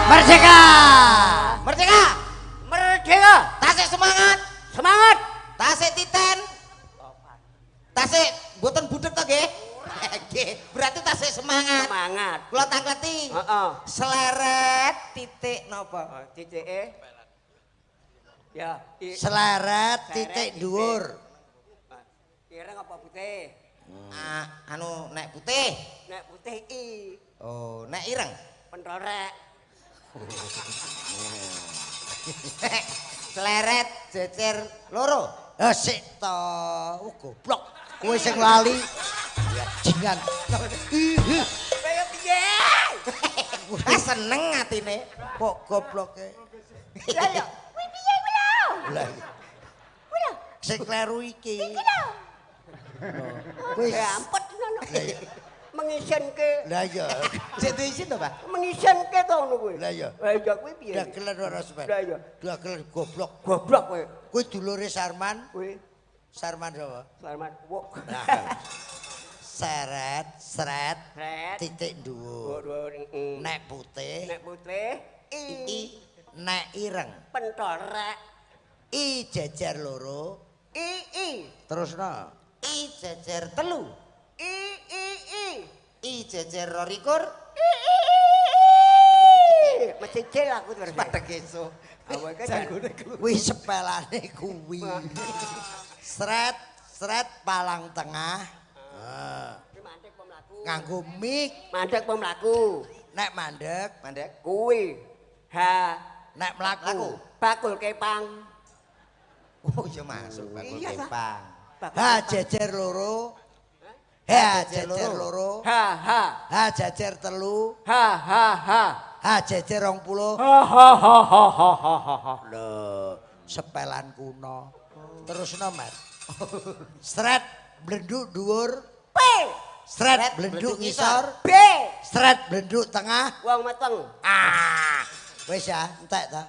Merdeka! Merdeka! Merdeka! Tasik semangat! Semangat! Tasik titen! Tasik mboten budek to nggih? Nggih, berarti tasik semangat. Semangat. Kula tangleti. Heeh. Seleret titik napa? Titike. Ya, Seleret titik dhuwur. ireng apa putih? Anu nek putih. Nek putih I. Oh, nek ireng. Pentorek. Seleret jejer loro. Lah sik to, goblok. Kowe sing lali. Ya jingan. Kaya piye? Seneng atine. Kok gobloke? Lah ya, kuwi piye kuwi lho? Lah. Kuwi Sing kleru iki. iki lho. Wis. Ya ampun ngono. Mengisenke. Lah ya. Sik diisin to, Pak? Mengisenke to ngono kuwi. Lah ya. Lah ya kuwi piye? Dagelan ora sampe. Lah ya. Dagelan goblok. Goblok kowe. Kuwi dulure Sarman. Kuwi Sarman sapa? Sarman wok. Seret, seret, Red. titik dhuwur. Nek putih, Nek putih I, nek ireng. pentorek. I jejer loro, I. terusno. I jejer telu. I. I jejer 22. Mesti cil aku terus. Padha esuk. Awake Janggone keluar. Kuwi sepelane kuwi. Sret, sret palang tengah. Mandek pemlaku. Nganggo mik. Mandek pemlaku. Nek mandek, Mandek. Kuwi. nek mlaku. Bakul kepang. Oh, iya masuk bakul Iya, Pak. kepang. Ha jejer loro. Ha jejer loro. Ha jejer telu. Ha jejer 20. Lho, sepelan kuno. Terusno, Mas. Sret blenduk dhuwur. P. Sret blenduk ngisor. B. Sret blenduk tengah. Wong meteng. Wis ya, entek ta.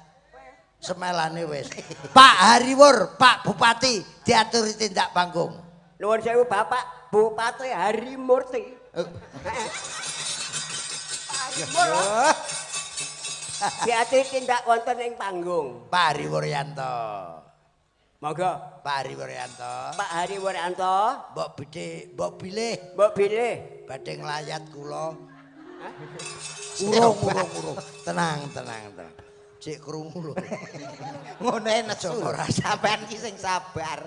Semelane wis. Pak Hariwur, Pak Bupati diaturi tindak panggung. Nuwun sewu Bapak Bupati Harimurti. Harimur. Diaturi tindak wonten ing panggung. Pak Hariwuryanto. Monggo. Pak Hariwuryanto. Pak Hariwuryanto. Mbok bilih Mbok bilih. badhe nglayat kula. Urung. Tenang. Cek krungu lho. Ngono ae nesu. Ora Sampean ki sing sabar.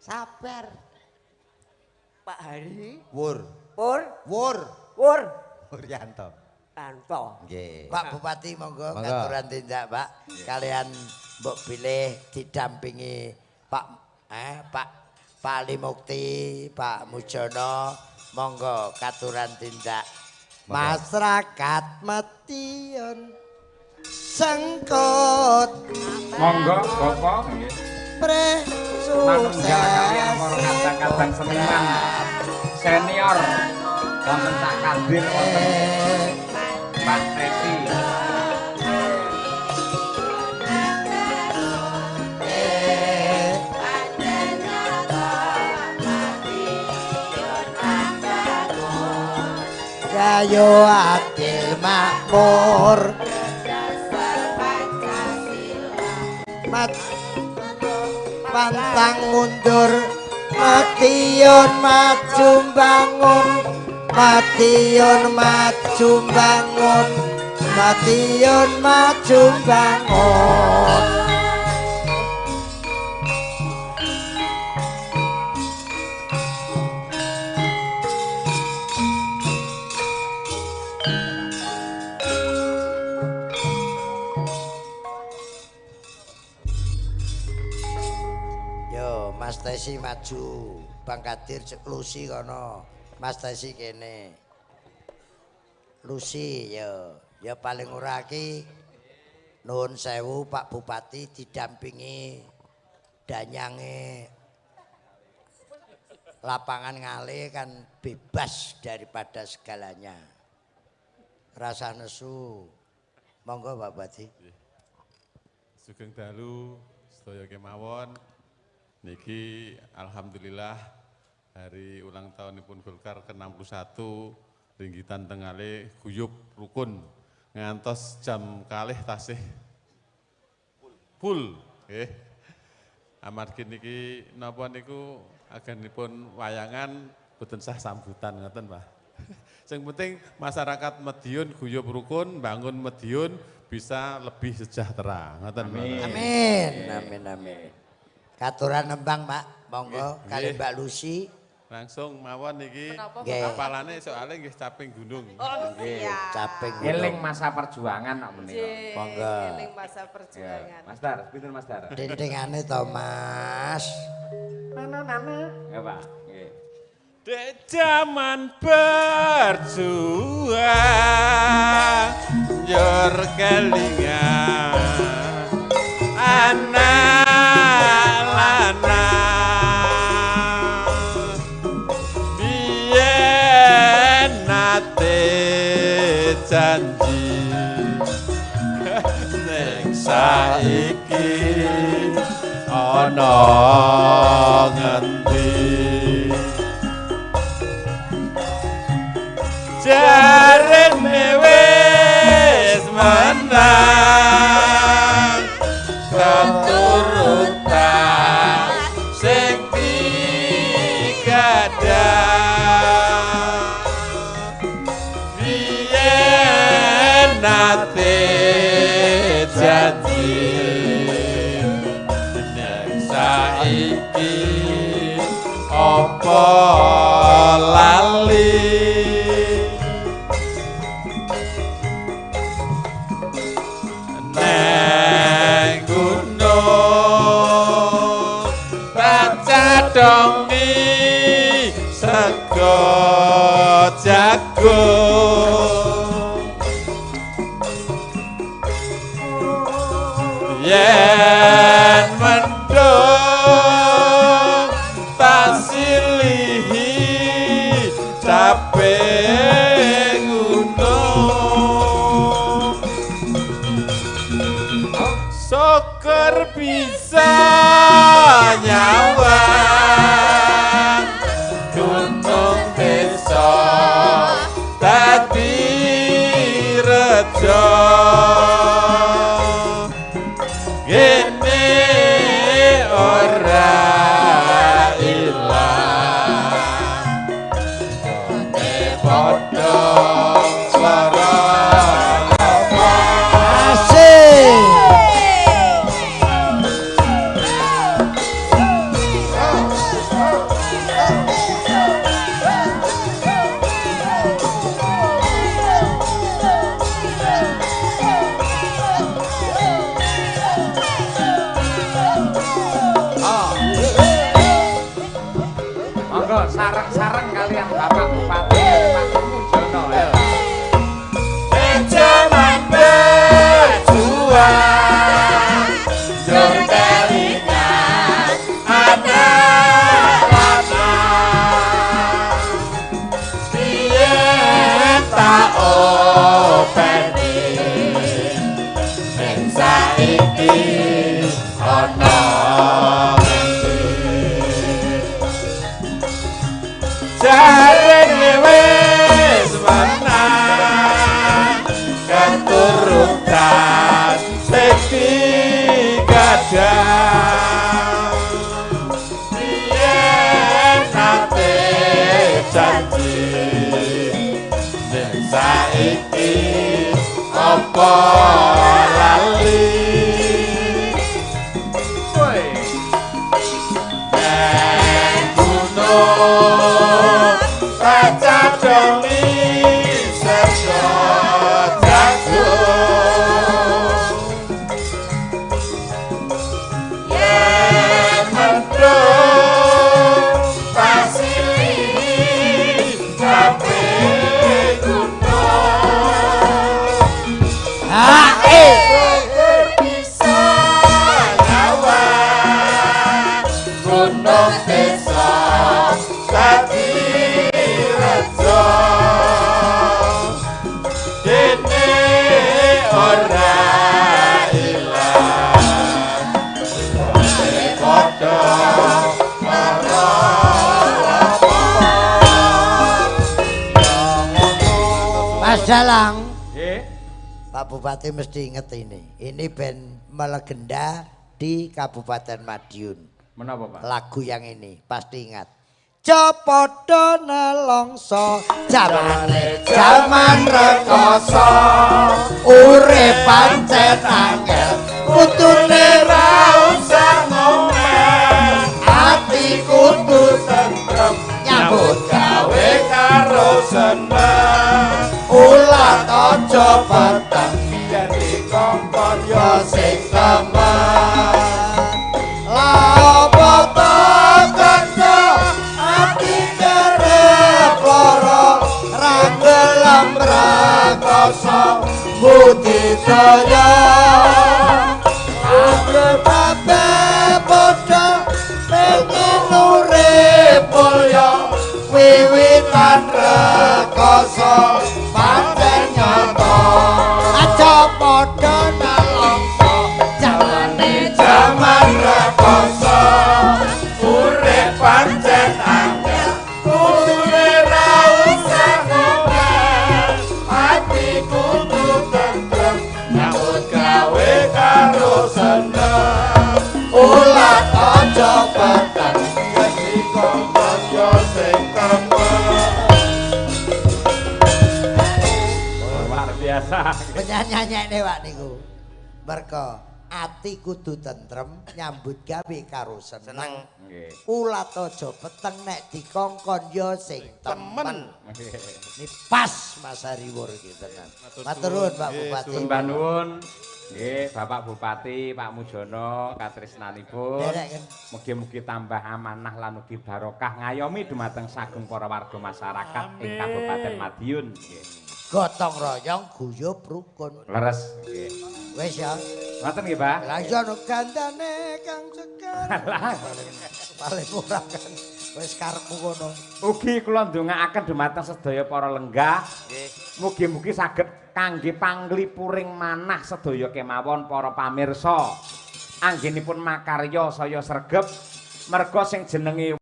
Sabar. Pak Hari. Wur. Wur. Wuryanto. Tanto. Nggih. Pak Bupati monggo Monggo. ngaturan tindak, Pak. Kalian mbok bilih didampingi Pak Ali Mukti, Pak Mujono, monggo katuran tindak. Masyarakat Madiun sengkot Monggo Bapak nggih. Manunggal kalian para kadang-kadang seniman senior wonten Cak Kadir wonten Mbak Teti. Gayo adil makmur pantang mundur Madiun maju bangun Madiun maju bangun Madiun maju bangun Tesi maju, Bang Kadir cek Lucy kono. Mas Tesi kene. Lucy ya paling ora ki nuwun sewu Pak Bupati didampingi danyange lapangan Ngale kan bebas daripada segalanya. Rasa nesu. Monggo Pak Bupati. Sugeng dalu sedaya kemawon. Niki alhamdulillah hari ulang tahunipun Golkar ke-61 ringgitan tengale guyub rukun ngantos jam kalih tasih full nggih. Amargi niki napa niku agenipun wayangan boten sah sambutan ngoten Pak. Sing penting masyarakat Madiun guyub rukun bangun Madiun bisa lebih sejahtera ngoten Pak. Amin. Amin amin. Katuran nembang Pak, monggo kali Mbak Lucy. Langsung mawon niki Nggih. soalnya nggih caping gunung. Nggih, caping gunung. Eling masa perjuangan kok menika. Monggo. Eling masa perjuangan. Mas Dar, pinten Mas Dar? Dindingane to Mas. Ya Pak, nggih. Dek zaman berjuang yor kelingan anak lanang biyen nate janji ning saiki ana ngendi jarene wis menang keturutan sing digadang biyen nate janji nek saiki apa lali neng gunung baca dongi sego jagung yen mendung tak silihi cape gunung syukur bisa nyawa gunung desa dadi rejo gene ora ilang gone padha swara Asik. Monggo sareng-sareng kalian Bapak Bupati Pak Mujono ya. zaman berjuang jor kelingan anak lanang biyen tak openi ning saiki ana jarene wis menang keturutan sing digadang biyen nate janji ning saiki apa lali neng gunung baca dongi sego jagung yen mendung Bisa nyawa gunung desa dadi rejo dene ora ilang padha Mas Dalang. Nggih. Pak Bupati mesti inget ini. Ini band melegenda di Kabupaten Madiun. Menapa, Pak? Lagu yang ini pasti ingat. Copodo nelongso jamane jaman rekoso urip pancen angel kutune ra usah ngomel ati kudu tentrem nyambut gawe karo seneng ulat aja peteng yen dikongkon yo sing temen la opo to kanca ati kerep lara ra gelem rakoso budidaya kabeh padha pengen urip mulya wiwitan rekoso pancen nyata aja padha nalongso jamane jaman rekoso urip pancen angel kudune ra usah ngomel ati kudu tentrem nyambut gawe karo seneng ulat aja peteng yen dikongkon yo sing temen. Luar biasa. Penyanyi-nyanyine Pak niku. Mergo ati kudu tentrem nyambut gawe karo seneng. Nggih. Ulat aja peteng nek dikongkon ya sing temen. Nggih. Ini pas Mas Hariwur iki tenan. Matur nuwun Pak Bupati. Sembah nuwun. Nggih, Bapak Bupati, Pak Mujono, katresnanipun. Dereken. Mugi-mugi tambah amanah lan ugi barokah ngayomi dumateng sagung para warga masyarakat ing Kabupaten Madiun. Nggih. Gotong royong guyub rukun. Leres. Nggih. Wis ya. Ngoten nggih, Pak. Lah iya no gandane Kang Sekar. Lah. Paling ora kan. Wis karepmu ngono. Ugi kula ndongaaken dumateng sedaya para lenggah. Nggih. Mugi-mugi saged kangge panglipuring manah sedaya kemawon para pamirsa. Anggenipun makarya saya sregep merga sing jenenge